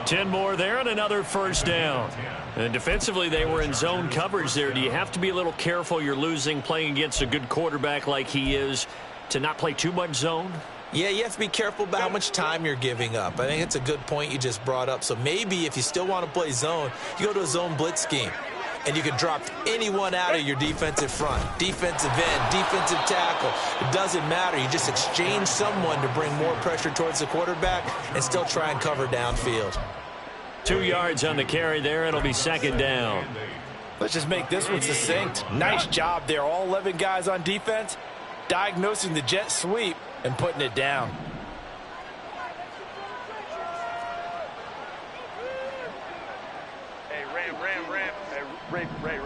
10 more there and another first down. And defensively, they were in zone coverage there. Do you have to be a little careful you're losing playing against a good quarterback like he is to not play too much zone? Yeah, you have to be careful about how much time you're giving up. I think it's a good point you just brought up. So maybe if you still want to play zone, you go to a zone blitz scheme. And you can drop anyone out of your defensive front. Defensive end, defensive tackle. It doesn't matter. You just exchange someone to bring more pressure towards the quarterback and still try and cover downfield. 2 yards on the carry there. It'll be second down. Let's just make this one succinct. Nice job there. All 11 guys on defense, diagnosing the jet sweep and putting it down. Hey, Ram. Hey, Ray.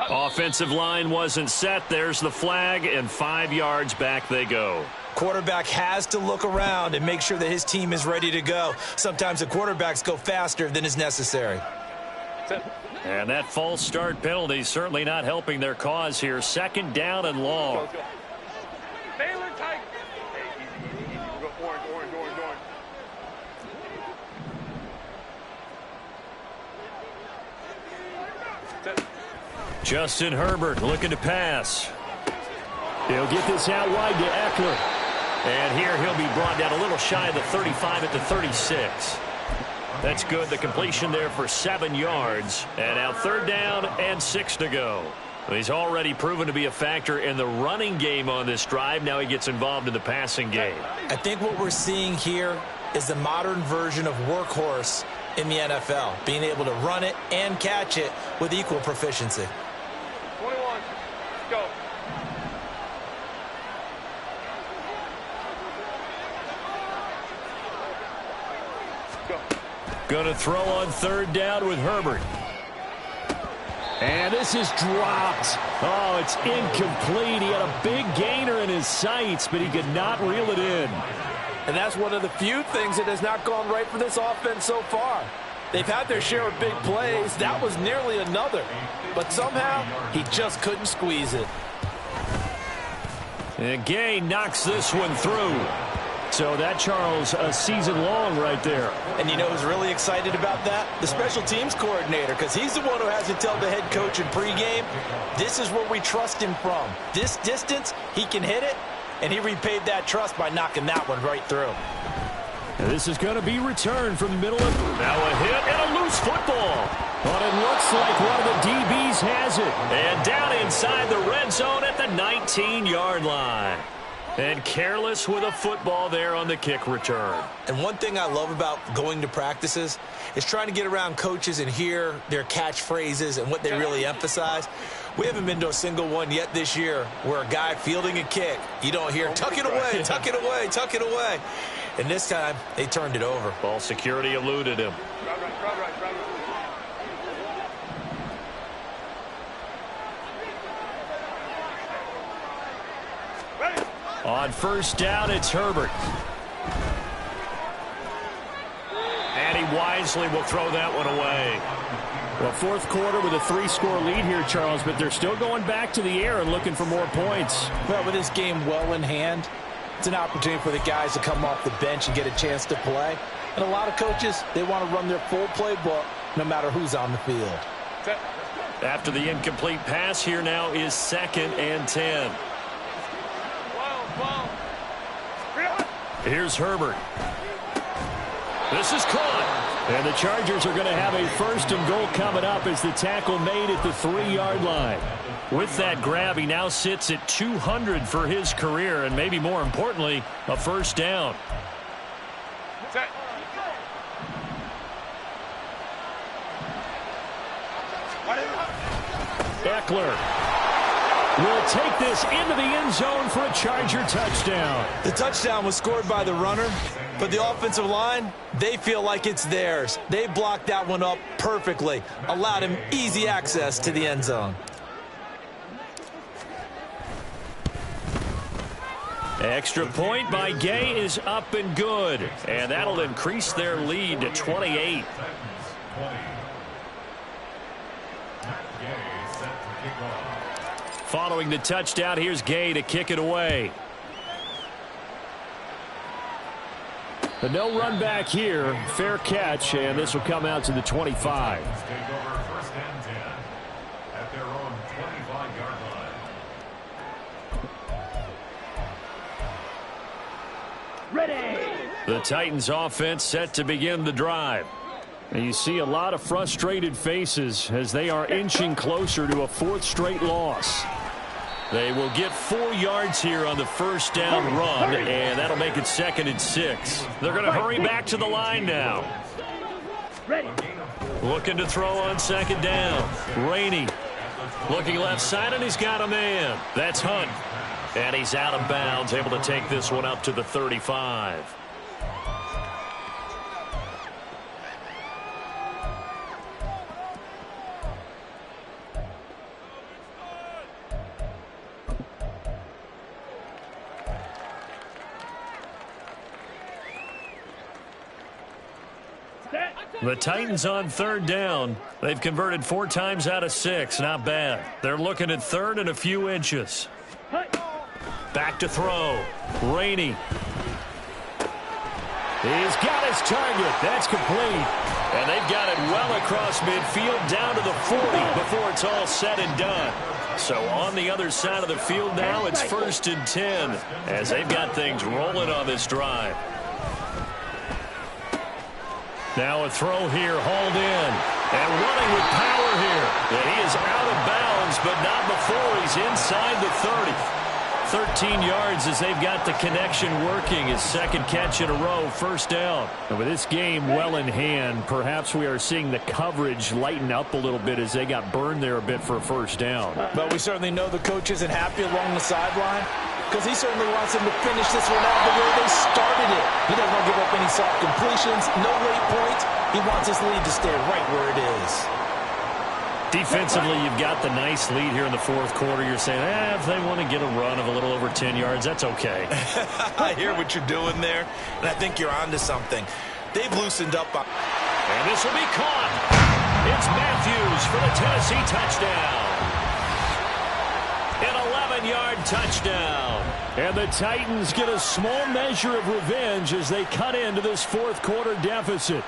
Offensive line wasn't set. There's the flag, and 5 yards back they go. Quarterback has to look around and make sure that his team is ready to go. Sometimes the quarterbacks go faster than is necessary. And that false start penalty certainly not helping their cause here. Second down and long. Baylor Tiger. Hey, easy. We'll go orange. Justin Herbert looking to pass. He'll get this out wide to Eckler. And here he'll be brought down a little shy of the 35 at the 36. That's good. The completion there for 7 yards. And now third down and 6 to go. He's already proven to be a factor in the running game on this drive. Now he gets involved in the passing game. I think what we're seeing here is the modern version of workhorse in the NFL, being able to run it and catch it with equal proficiency. 21. Go. Going to throw on third down with Herbert. And this is dropped. Oh, it's incomplete. He had a big gainer in his sights, but he could not reel it in. And that's one of the few things that has not gone right for this offense so far. They've had their share of big plays. That was nearly another. But somehow, he just couldn't squeeze it. And Gay knocks this one through. So that, Charles, a season long right there. And you know who's really excited about that? The special teams coordinator, because he's the one who has to tell the head coach in pregame, this is where we trust him from. This distance, he can hit it, and he repaid that trust by knocking that one right through. And this is going to be returned from the middle of... Now a hit and a loose football. But it looks like one of the DBs has it. And down inside the red zone at the 19-yard line. And careless with a football there on the kick return. And one thing I love about going to practices is trying to get around coaches and hear their catchphrases and what they really emphasize. We haven't been to a single one yet this year where a guy fielding a kick, you don't hear, tuck it away, tuck it away, tuck it away. And this time, they turned it over. Ball security eluded him. On first down, it's Herbert. And he wisely will throw that one away. Well, fourth quarter with a 3-score lead here, Charles, but they're still going back to the air and looking for more points. Well, with this game well in hand, it's an opportunity for the guys to come off the bench and get a chance to play. And a lot of coaches, they want to run their full playbook no matter who's on the field. After the incomplete pass, here now is 2nd and 10. Here's Herbert. This is caught. And the Chargers are going to have a 1st and goal coming up as the tackle made at the 3-yard line. With that grab, he now sits at 200 for his career, and maybe more importantly, a first down. Eckler will take this into the end zone for a Charger touchdown. The touchdown was scored by the runner, but the offensive line, they feel like it's theirs. They blocked that one up perfectly, allowed him easy access to the end zone. Extra point by Gay is up and good, and that'll increase their lead to 28. Gay set to kick off. Following the touchdown, here's Gay to kick it away. But no run back here. Fair catch, and this will come out to the 25. Take over 1st and 10 at their own 25-yard line. Ready. The Titans offense set to begin the drive. And you see a lot of frustrated faces as they are inching closer to a 4th straight loss. They will get 4 yards here on the first down run, and that'll make it 2nd and 6. They're going to hurry back to the line now. Ready. Looking to throw on 2nd down. Rainey looking left side, and he's got a man. That's Hunt. And he's out of bounds, able to take this one up to the 35. The Titans on 3rd down. They've converted 4 times out of 6. Not bad. They're looking at 3rd and a few inches. Back to throw. Rainey. He's got his target. That's complete. And they've got it well across midfield down to the 40 before it's all said and done. So on the other side of the field now, it's 1st and 10 as they've got things rolling on this drive. Now a throw here, hauled in, and running with power here. And he is out of bounds, but not before he's inside the 30. 13 yards as they've got the connection working. His 2nd catch in a row, 1st down. And with this game well in hand, perhaps we are seeing the coverage lighten up a little bit as they got burned there a bit for a 1st down. But we certainly know the coach isn't happy along the sideline, because he certainly wants them to finish this one out the way they started it. He doesn't want to give up any soft completions, no late points. He wants his lead to stay right where it is. Defensively, you've got the nice lead here in the 4th quarter. You're saying, if they want to get a run of a little over 10 yards, that's okay. I hear what you're doing there, and I think you're onto something. They've loosened up. And this will be caught. It's Matthews for the Tennessee touchdown. An 11-yard touchdown. And the Titans get a small measure of revenge as they cut into this 4th quarter deficit.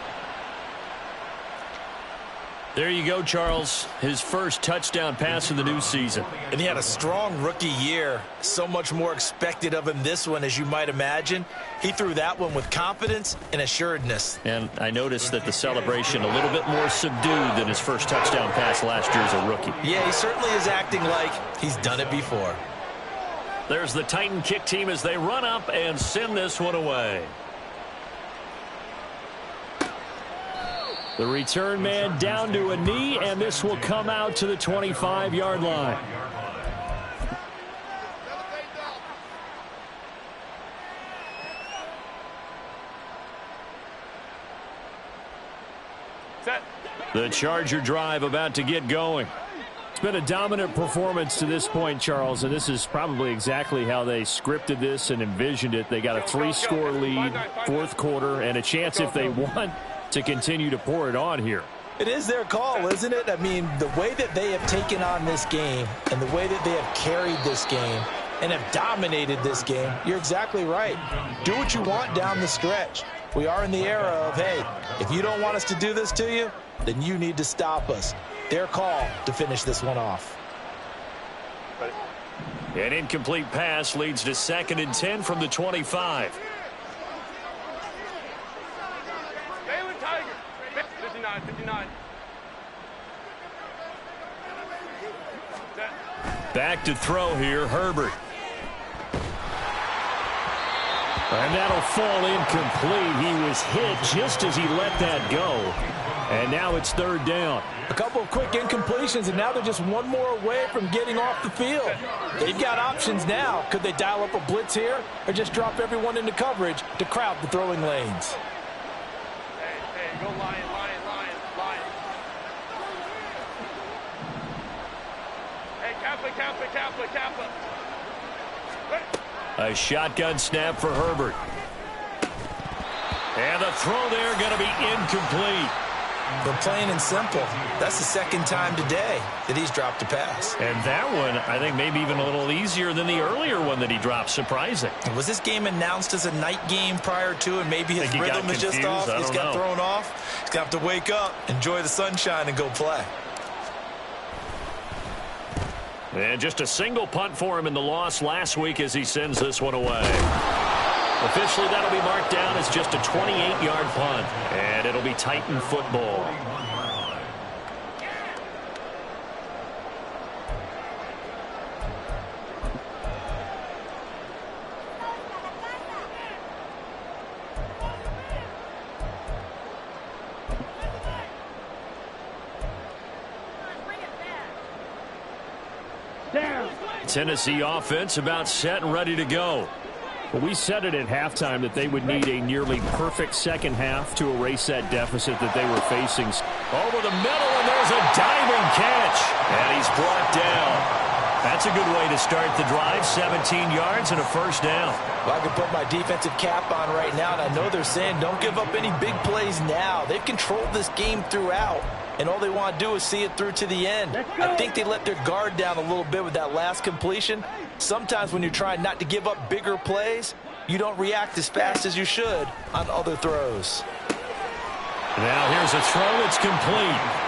There you go, Charles. His first touchdown pass of the new season. And he had a strong rookie year. So much more expected of him this one, as you might imagine. He threw that one with confidence and assuredness. And I noticed that the celebration a little bit more subdued than his first touchdown pass last year as a rookie. Yeah, he certainly is acting like he's done it before. There's the Titan kick team as they run up and send this one away. The return man down to a knee, and this will come out to the 25-yard line. Set. The Charger drive about to get going. It's been a dominant performance to this point, Charles, and this is probably exactly how they scripted this and envisioned it. They got a 3-score lead, 4th quarter, and a chance if they want to continue to pour it on here. It is their call, isn't it? I mean, the way that they have taken on this game and the way that they have carried this game and have dominated this game, you're exactly right. Do what you want down the stretch. We are in the era of, hey, if you don't want us to do this to you, then you need to stop us. Their call to finish this one off. An incomplete pass leads to 2nd and 10 from the 25. Balin Tiger. 59, 59. Back to throw here, Herbert. And that'll fall incomplete. He was hit just as he let that go. And now it's 3rd down. A couple of quick incompletions, and now they're just one more away from getting off the field. They've got options now. Could they dial up a blitz here or just drop everyone into coverage to crowd the throwing lanes? Hey, go Lion, Lion, Lion, Lion. Hey, Kappa. A shotgun snap for Herbert. And the throw there going to be incomplete. But plain and simple, that's the second time today that he's dropped a pass. And that one, I think, maybe even a little easier than the earlier one that he dropped. Surprising. Was this game announced as a night game prior to, and maybe his rhythm is just off? He's got thrown off. He's going to have to wake up, enjoy the sunshine, and go play. And just a single punt for him in the loss last week as he sends this one away. Officially, that'll be marked down as just a 28-yard punt, and it'll be Titan football. Tennessee offense about set and ready to go. Well, we said it at halftime that they would need a nearly perfect second half to erase that deficit that they were facing. Over the middle, and there's a diving catch. And he's brought down. That's a good way to start the drive. 17 yards and a first down. Well, I can put my defensive cap on right now, and I know they're saying don't give up any big plays now. They've controlled this game throughout, and all they want to do is see it through to the end. I think they let their guard down a little bit with that last completion. Sometimes when you're trying not to give up bigger plays, you don't react as fast as you should on other throws. Now here's a throw. It's complete.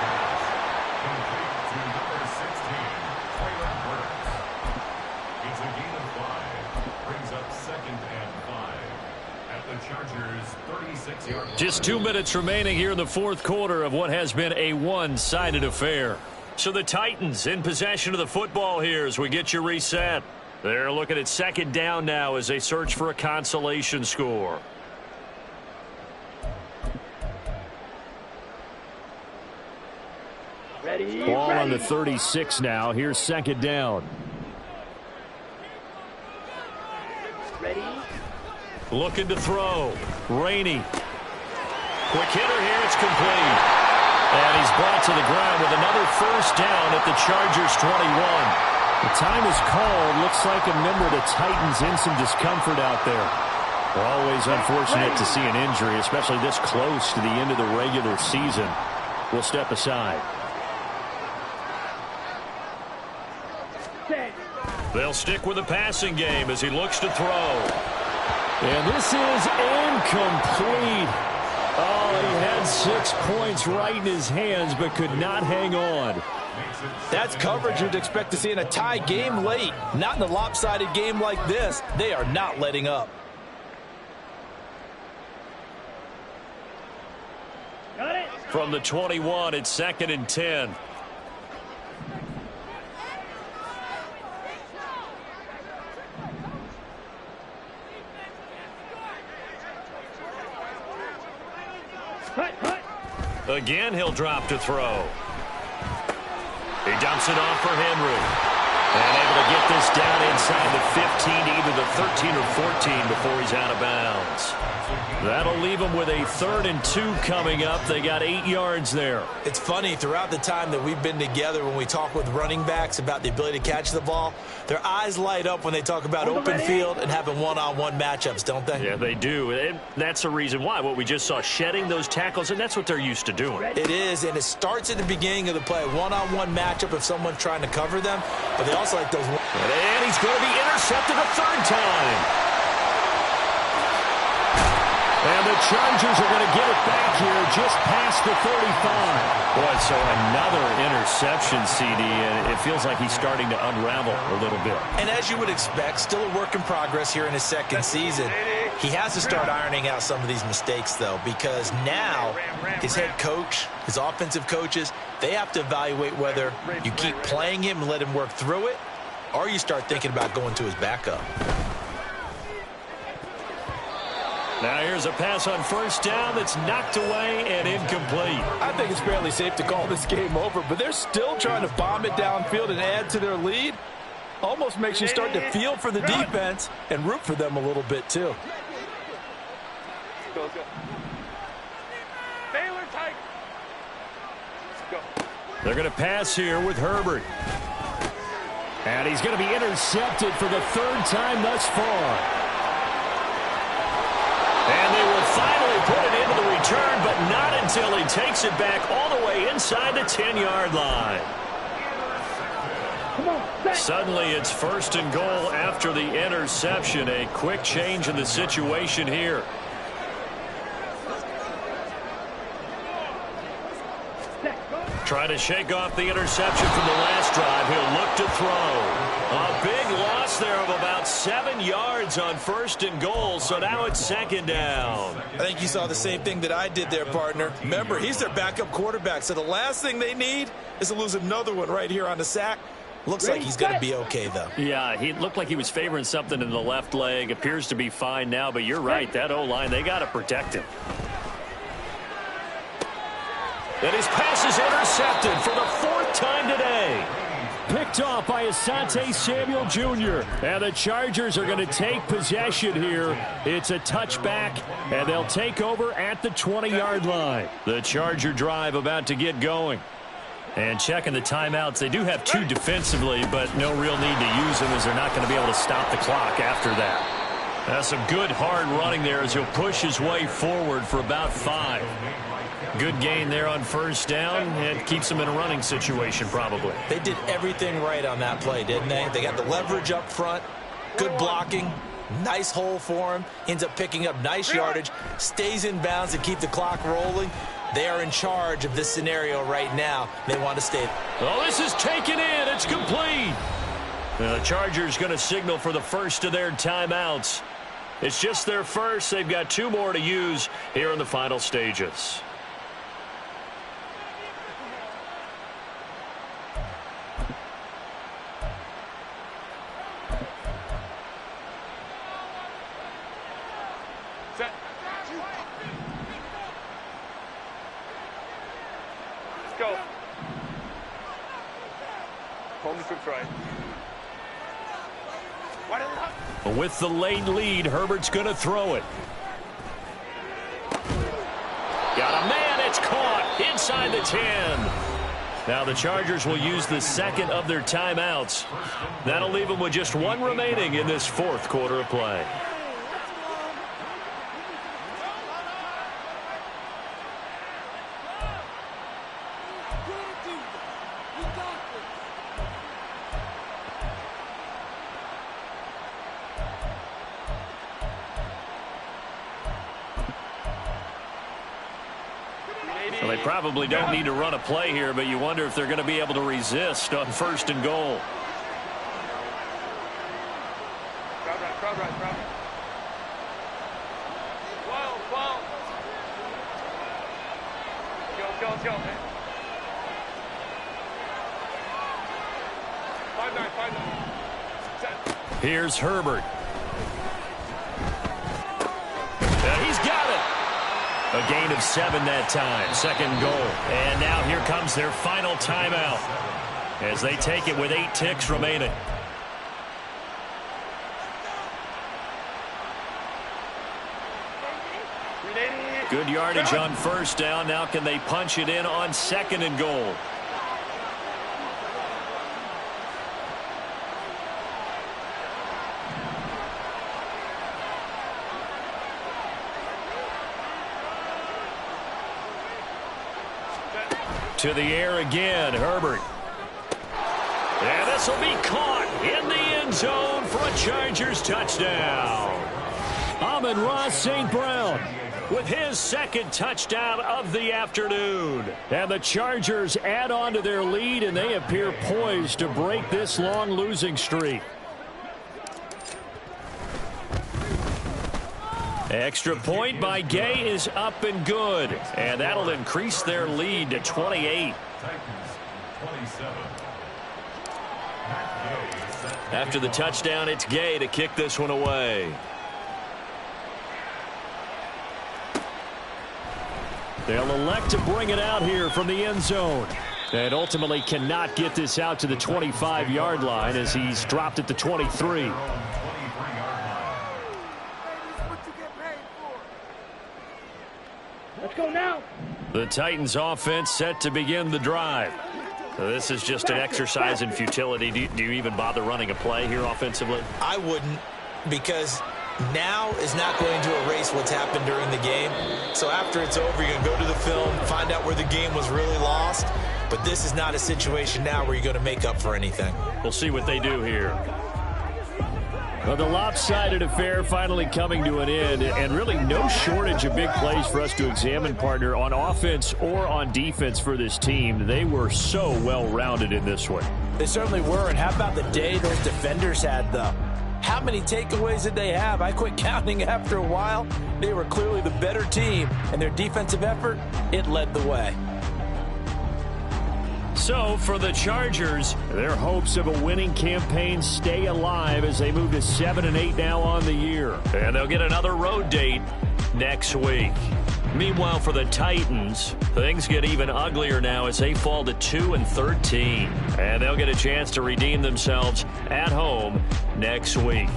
Just 2 minutes remaining here in the fourth quarter of what has been a one-sided affair. So the Titans in possession of the football here as we get you reset. They're looking at second down now as they search for a consolation score. Ready, Ball ready. on the 36 now. Here's second down. Ready. Looking to throw. Rainey. Quick hitter here. It's complete. And he's brought to the ground with another first down at the Chargers 21. The time is called. Looks like a member of the Titans in some discomfort out there. Always unfortunate to see an injury, especially this close to the end of the regular season. We'll step aside. They'll stick with the passing game as he looks to throw. And this is incomplete. Oh, he had 6 points right in his hands but could not hang on. That's coverage you'd expect to see in a tie game late. Not in a lopsided game like this. They are not letting up. Got it. From the 21, it's second and 10. Again, he'll drop to throw. He dumps it off for Henry. And able to get this down inside the 15, either the 13 or 14 before he's out of bounds. That'll leave them with a 3rd and 2 coming up. They got 8 yards there. It's funny, throughout the time that we've been together, when we talk with running backs about the ability to catch the ball, their eyes light up when they talk about open field and having one-on-one matchups, don't they? Yeah, they do. And that's the reason why. What we just saw, shedding those tackles, and that's what they're used to doing. It is, and it starts at the beginning of the play. One-on-one matchup if someone's trying to cover them, but they also like those. And he's going to be intercepted a 3rd time. And the Chargers are going to get it back here just past the 35. Boy, so another interception, CD, and it feels like he's starting to unravel a little bit. And as you would expect, still a work in progress here in his second season. He has to start ironing out some of these mistakes, though, because now his head coach, his offensive coaches, they have to evaluate whether you keep playing him and let him work through it, or you start thinking about going to his backup. Now here's a pass on first down that's knocked away and incomplete. I think it's fairly safe to call this game over, but they're still trying to bomb it downfield and add to their lead. Almost makes you start to feel for the defense and root for them a little bit, too. Go. Baylor Tigers. Go. They're going to pass here with Herbert. And he's going to be intercepted for the 3rd time thus far. And they will finally put it into the return, but but not until he takes it back all the way inside the 10-yard line. Suddenly, it's 1st and goal after the interception. A quick change in the situation here. Trying to shake off the interception from the last drive. He'll look to throw. A big loss there of about 7 yards on 1st and goal, so now it's 2nd down. I think you saw the same thing that I did there, partner. Remember, he's their backup quarterback, so the last thing they need is to lose another one right here on the sack. Looks like he's going to be okay, though. Yeah, he looked like he was favoring something in the left leg. Appears to be fine now, but you're right. That O-line, they got to protect him. And his pass is intercepted for the 4th time today. Picked off by Asante Samuel Jr. And the Chargers are going to take possession here. It's a touchback, and they'll take over at the 20-yard line. The Charger drive about to get going. And checking the timeouts, they do have 2 defensively, but no real need to use them as they're not going to be able to stop the clock after that. That's some good hard running there as he'll push his way forward for about 5. Good gain there on 1st down, and keeps them in a running situation probably. They did everything right on that play, didn't they? They got the leverage up front, good blocking, nice hole for him, ends up picking up nice yardage, stays in bounds to keep the clock rolling. They are in charge of this scenario right now. They want to stay. Oh, this is taken in. It's complete. The Chargers going to signal for the first of their timeouts. It's just their first. They've got 2 more to use here in the final stages. Go. Home to try. With the late lead, Herbert's going to throw it. Got a man. It's caught inside the 10. Now the Chargers will use the 2nd of their timeouts. That'll leave them with just 1 remaining in this 4th quarter of play. Well, they probably don't need to run a play here, but you wonder if they're going to be able to resist on 1st and goal. Crowd right. Wow. Let's go, man. 5-9. Here's Herbert. He's got it. A gain of 7 that time. 2nd goal. And now here comes their final timeout as they take it with 8 ticks remaining. Good yardage on 1st down. Now can they punch it in on 2nd and goal? To the air again, Herbert. And this will be caught in the end zone for a Chargers touchdown. Amon-Ra St. Brown with his 2nd touchdown of the afternoon. And the Chargers add on to their lead, and they appear poised to break this long losing streak. Extra point by Gay is up and good. And that'll increase their lead to 28. After the touchdown, it's Gay to kick this one away. They'll elect to bring it out here from the end zone. And ultimately cannot get this out to the 25-yard line as he's dropped at the 23. Let's go now. The Titans offense set to begin the drive. So this is just an exercise in futility. Do you even bother running a play here offensively? I wouldn't, because now is not going to erase what's happened during the game. So after it's over, you're going to go to the film, find out where the game was really lost. But this is not a situation now where you're going to make up for anything. We'll see what they do here. Well, the lopsided affair finally coming to an end, and really no shortage of big plays for us to examine, partner, on offense or on defense for this team. They were so well-rounded in this one. They certainly were, and how about the day those defenders had, though? How many takeaways did they have? I quit counting after a while. They were clearly the better team, and their defensive effort, it led the way. So, for the Chargers, their hopes of a winning campaign stay alive as they move to 7-8 now on the year. And they'll get another road date next week. Meanwhile, for the Titans, things get even uglier now as they fall to 2-13. And they'll get a chance to redeem themselves at home next week.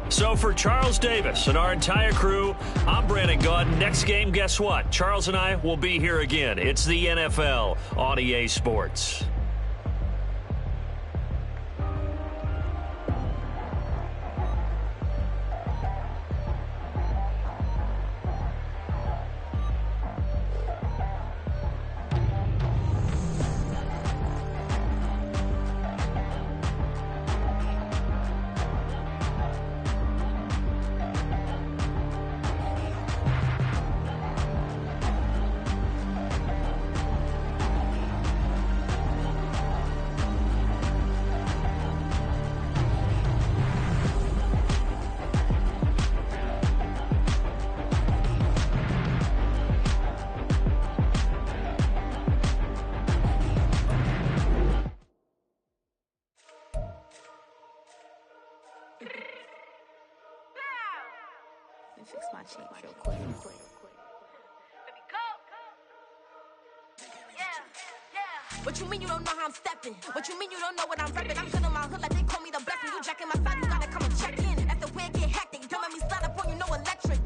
So for Charles Davis and our entire crew, I'm Brandon Gaudin. Next game, guess what? Charles and I will be here again. It's the NFL on EA Sports. Fix my cheek real quick. What you mean you don't know how I'm stepping? What you mean you don't know what I'm repping? I'm feeling my hood like they call me the blessing. You jacking my side, you gotta come and check in. That's the way it get hectic. Don't make me slide up on you, no electric.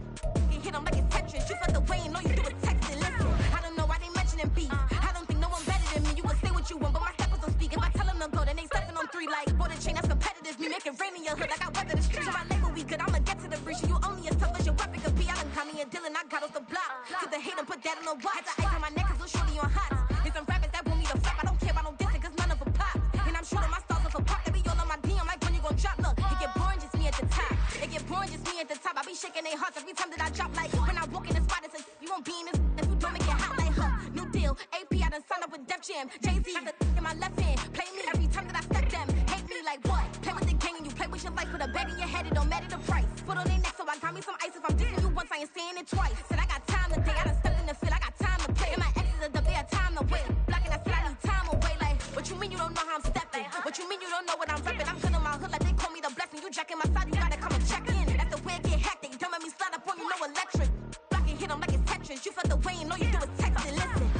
You hit them like it's Tetris. You felt the way you know you do it texting. Listen, I don't know why they mentioning beef. I don't think no one better than me. You can say what you want, but my steppers don't speak. If I tell them to go, then they stepping on 3 like border chain. That's competitive. Me making rain in your hood like I weather the streets. My label we good. I'ma get to the breach. You only as tough as your weapon could be. I done caught me a Dylan. I got off the block. Cause the hate and put that on the watch. Had the ice on my neck cause little shorty on hot. It's some rappers that want me to flop. I don't care about no dissing cause none of them pop. And I'm shooting my stars off a pop. They be all on my DM like when you gon' drop. Look, it get boring just me at the top. It get boring just me at the top. I be shaking their hearts every time that I drop. Like when I walk in the spot it says you won't be in this. If you don't make it hot like her. New deal. AP I done signed up with Def Jam. Jay-Z got the in my left hand. Play me every time that I step them. Hate me like what? Play with the gang and you play with your life. With a bag in your head, it don't matter the price. Put on their neck so I got me some ice. If I'm dissing you once, I ain't saying it twice. Said I got time today. I done stepped in the field. I got time to play. And my exes are up, they had time to wait. Blocking, I said I need time away. Like, what you mean you don't know how I'm stepping? What you mean you don't know what I'm repping? I'm feeling my hood like they call me the blessing. You jacking my side, you gotta come and check in. That's the way it get hectic. Don't make me slide up on you, no electric. Blocking, hit them like it's Tetris. You felt the way you know you do it texting. Listen.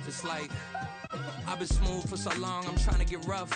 It's like I've been smooth for so long, I'm trying to get rough.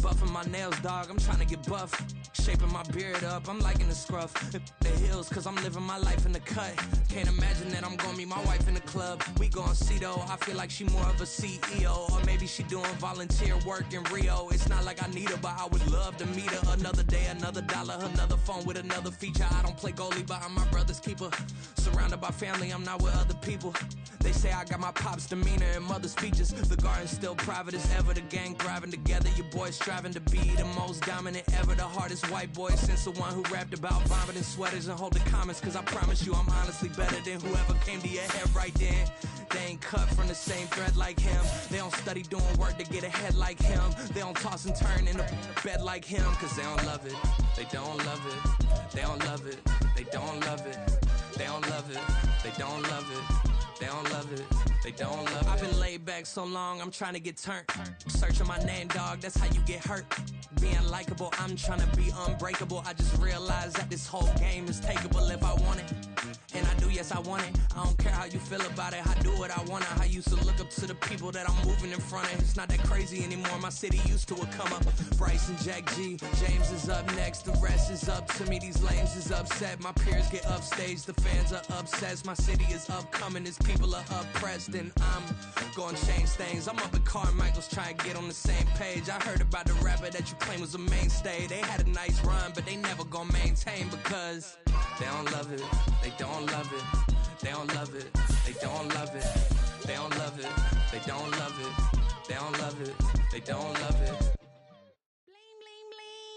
Buffing my nails, dog, I'm trying to get buff. Shaping my beard up, I'm liking the scruff. The hills, cause I'm living my life in the cut. Can't imagine that I'm gonna meet my wife in the club. We gon' see though, I feel like she more of a CEO. Or maybe she doing volunteer work in Rio. It's not like I need her, but I would love to meet her. Another day, another dollar, another phone with another feature. I don't play goalie, but I'm my brother's keeper. Surrounded by family, I'm not with other people. They say I got my pop's demeanor and mother's features. The garden's still private as ever. The gang thriving together. Your boys striving to be the most dominant ever. The hardest white boy since the one who rapped about vomiting sweaters and holding comments. Cause I promise you I'm honestly better than whoever came to your head right then. They ain't cut from the same thread like him. They don't study doing work to get ahead like him. They don't toss and turn in a bed like him. Cause they don't love it. They don't love it. They don't love it. They don't love it. They don't love it. They don't love it. They don't love it. they don't love it. I've been laid back so long, I'm trying to get turned. Searching my name, dog, that's how you get hurt. Being likable, I'm trying to be unbreakable. I just realized that this whole game is takeable if I want it. And I do, yes, I want it. I don't care how you feel about it. I do what I want it. I used to look up to the people that I'm moving in front of. It's not that crazy anymore. My city used to a come up. Bryce and Jack G. James is up next. The rest is up to me. These lames is upset. My peers get upstage. The fans are obsessed. My city is upcoming. These people are oppressed. And I'm gonna change things. I'm up at Carmichael's trying to get on the same page. I heard about the rapper that you claim was a mainstay. They had a nice run, but they never gonna maintain because they don't love it. They don't love it. They don't love it. They don't love it. They don't love it. They don't love it. They don't love it. They don't love it. Bling, bling,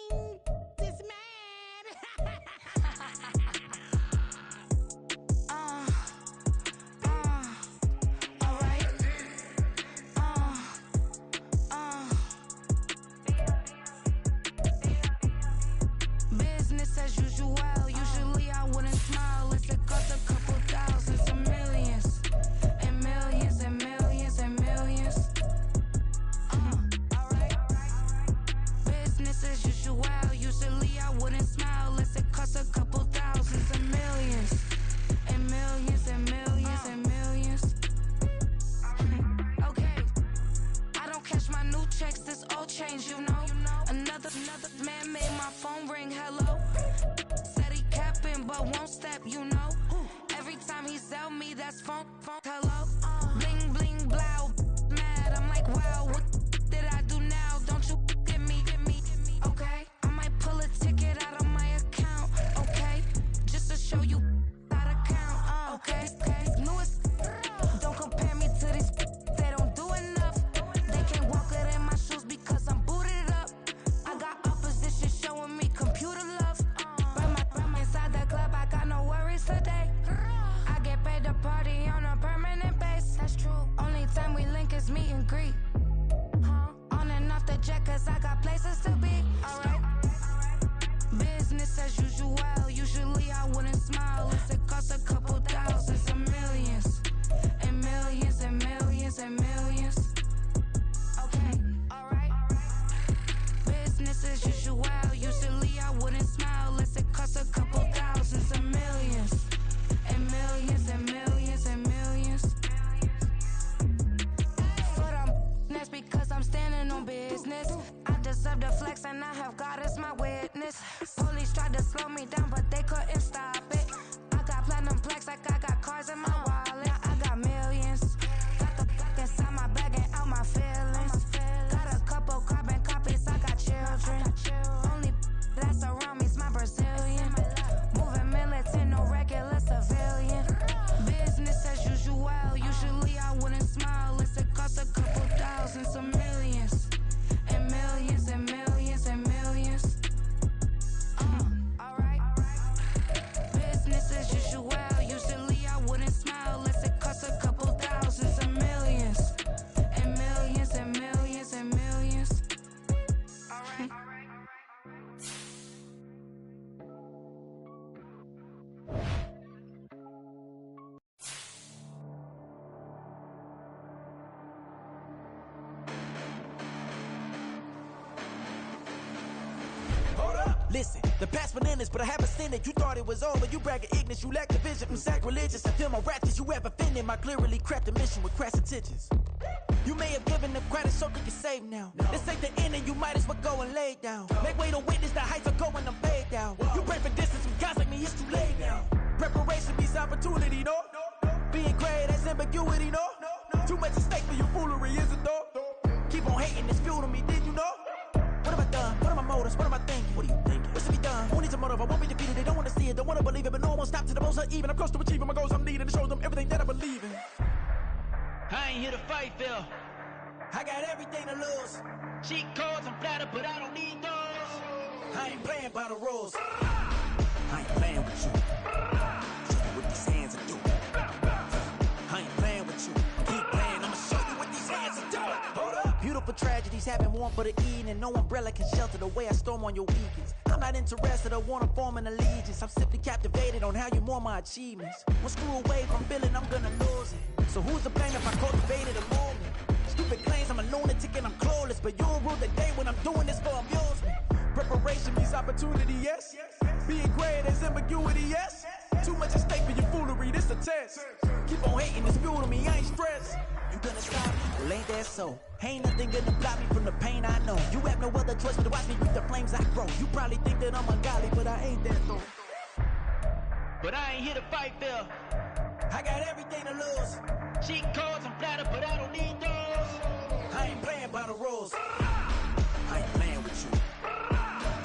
bling. This man. All right. Business as usual. Usually I wouldn't smile. It's a cost a couple thousands and millions. And millions and millions and millions. Alright. Business as usual. Usually I wouldn't smile. It's a cost a couple thousands and millions. And millions and millions and millions. Okay. I don't cash my new checks, this old change, you know. Another man made my phone ring, hello. Said he capping but won't step, you know. Every time he sell me, that's phone, hello. Bling, bling, blow, mad, I'm like, wow, what did I do now? Don't you get me, okay? I might pull a ticket out of my account, okay? Just to show you how to count, okay? Newest, don't compare me to these, they don't do enough. They can't walk it in my shoes because I'm booted up. I got opposition showing me computer love. Run inside the club, I got no worries today. I get paid to party on a permanent base. That's true. Only time we link is meet and greet. On and off the jet, cause I got places to be. Alright. Business as usual. Usually I wouldn't smile. It's a cost a couple thousands and millions. And millions and millions and millions. Okay, alright. Business as usual. Usually I wouldn't smile. It's a cost a couple thousands and millions. And millions and millions and millions. But that's because I'm standing on business. I deserve the flex and I have God as my witness. Police tried to slow me down but they couldn't stop it. I got platinum plaques like I got cars in my wallet. I got millions. Got the fuck inside my bag and out my feelings. Got a couple carbon copies, I got children. Only that's around me's my Brazilian. Moving militant, no regular civilian. Business as usual. Usually I wouldn't smile. It's a cost a couple thousands of millions. And millions and millions and millions. Alright. Business as usual. Usually I wouldn't smile. It's a cost a couple thousands of millions. And millions and millions and millions. Alright. Hold up, listen, the past bananas, but I haven't seen it. You thought it was over, you bragging ignorance, you lack the vision from sacrilegious. I feel my wrath as you have offended my clearly crafted mission with crass intentions. You may have given them credit so they can save now. This ain't the end and you might as well go and lay down. Make way to witness the heights are going to fade down. You pray for distance from guys like me, it's too late now. Preparation means opportunity, no? Being great, that's ambiguity, no? Too much at stake for your foolery, is it though? Keep on hating, it's fuel to me, did you know? What have I done? What are my motives? What am I thinking? What are you thinking? What's to be done? Who needs a motive? I won't be defeated. They don't want to see it, don't want to believe it, but no one will stop to the most uneven. I'm close to achieving my goals. I'm needing to show them everything that I believe in. I ain't here to fight, Phil. I got everything to lose. Cheat codes, I'm flattered, but I don't need those. I ain't playing by the rules. I ain't playing with you. Show you what these hands are doing. I ain't playing with you. Keep playing, I'ma show you what these hands are doing. Hold up. Beautiful tragedies happen warm for the evening. No umbrella can shelter the way I storm on your weekends. I'm not interested or wanna form an allegiance. I'm simply captivated on how you mourn my achievements. One screw away from feeling I'm gonna lose it. So who's to blame if I cultivated a movement? Stupid claims I'm a lunatic and I'm clueless, but you'll rule the day when I'm doing this for amusement. Preparation means opportunity, yes. Being great is ambiguity, yes. Too much at stake for your foolery, this a test. Keep on hating, it's fuel to me, I ain't stressed. You gonna stop me? Well, ain't that so? Ain't nothing gonna block me from the pain I know. You have no other choice but to watch me with the flames I grow. You probably think that I'm ungodly, but I ain't that though. But I ain't here to fight fair. I got everything to lose. Cheat codes, I'm flattered, but I don't need those. I ain't playing by the rules. I ain't playing with you.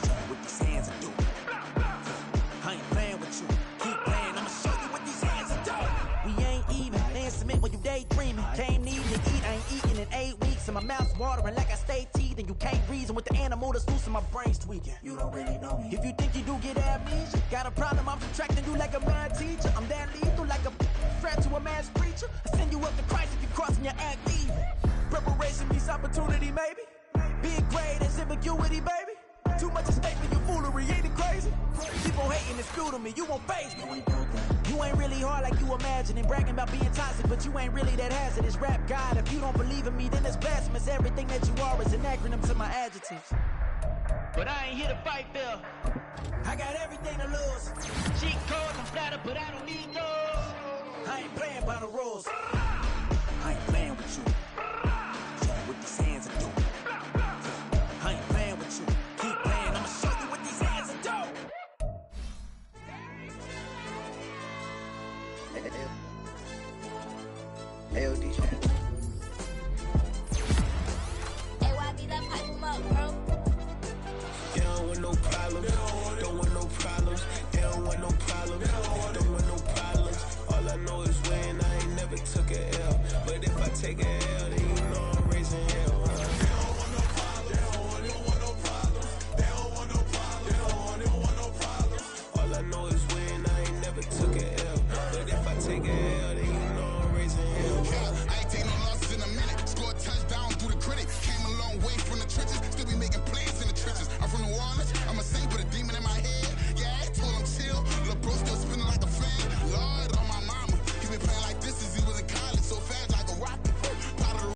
Show you what these hands are doing. I ain't playing with you. Keep playing, I'ma show you what these hands are doing. We ain't even. Laying cement when you daydreaming. Came needing to eat, I ain't eating in 8 weeks. And my mouth's watering like I stay teething. You can't reason with the animal that's loose and my brain's tweaking. You don't really know me. If you think you do get amnesia, got a problem, I'm subtracting you like a mad teacher. I'm that lethal like a threat to a mass preacher. I send you up to Christ if you crossing your act even. Preparation means opportunity, maybe. Being great is ambiguity, baby. Too much at stake for your foolery, ain't it crazy? Keep on hating, it's fuel to me, you won't face me. You ain't really hard like you imagining. Bragging about being toxic, but you ain't really that hazardous. Rap God, if you don't believe in me, then it's blasphemous. Everything that you are is an acronym to my adjectives. But I ain't here to fight fair. I got everything to lose. Cheat codes, I'm flattered, but I don't need those. I ain't playing by the rules. I ain't playing with you. Show you what these hands are doing. I ain't playing with you. Keep playing, I'ma show you what these hands are doing. AOD champ. Hey, why be that pipe him up, bro? They don't want no problems. Don't want no problems. They don't want no problems. Don't want no problems. All I know is when I ain't never took a L. But if I take a L, then you know I'm raising hell. All I know is when I ain't never took a L. But if I take a L,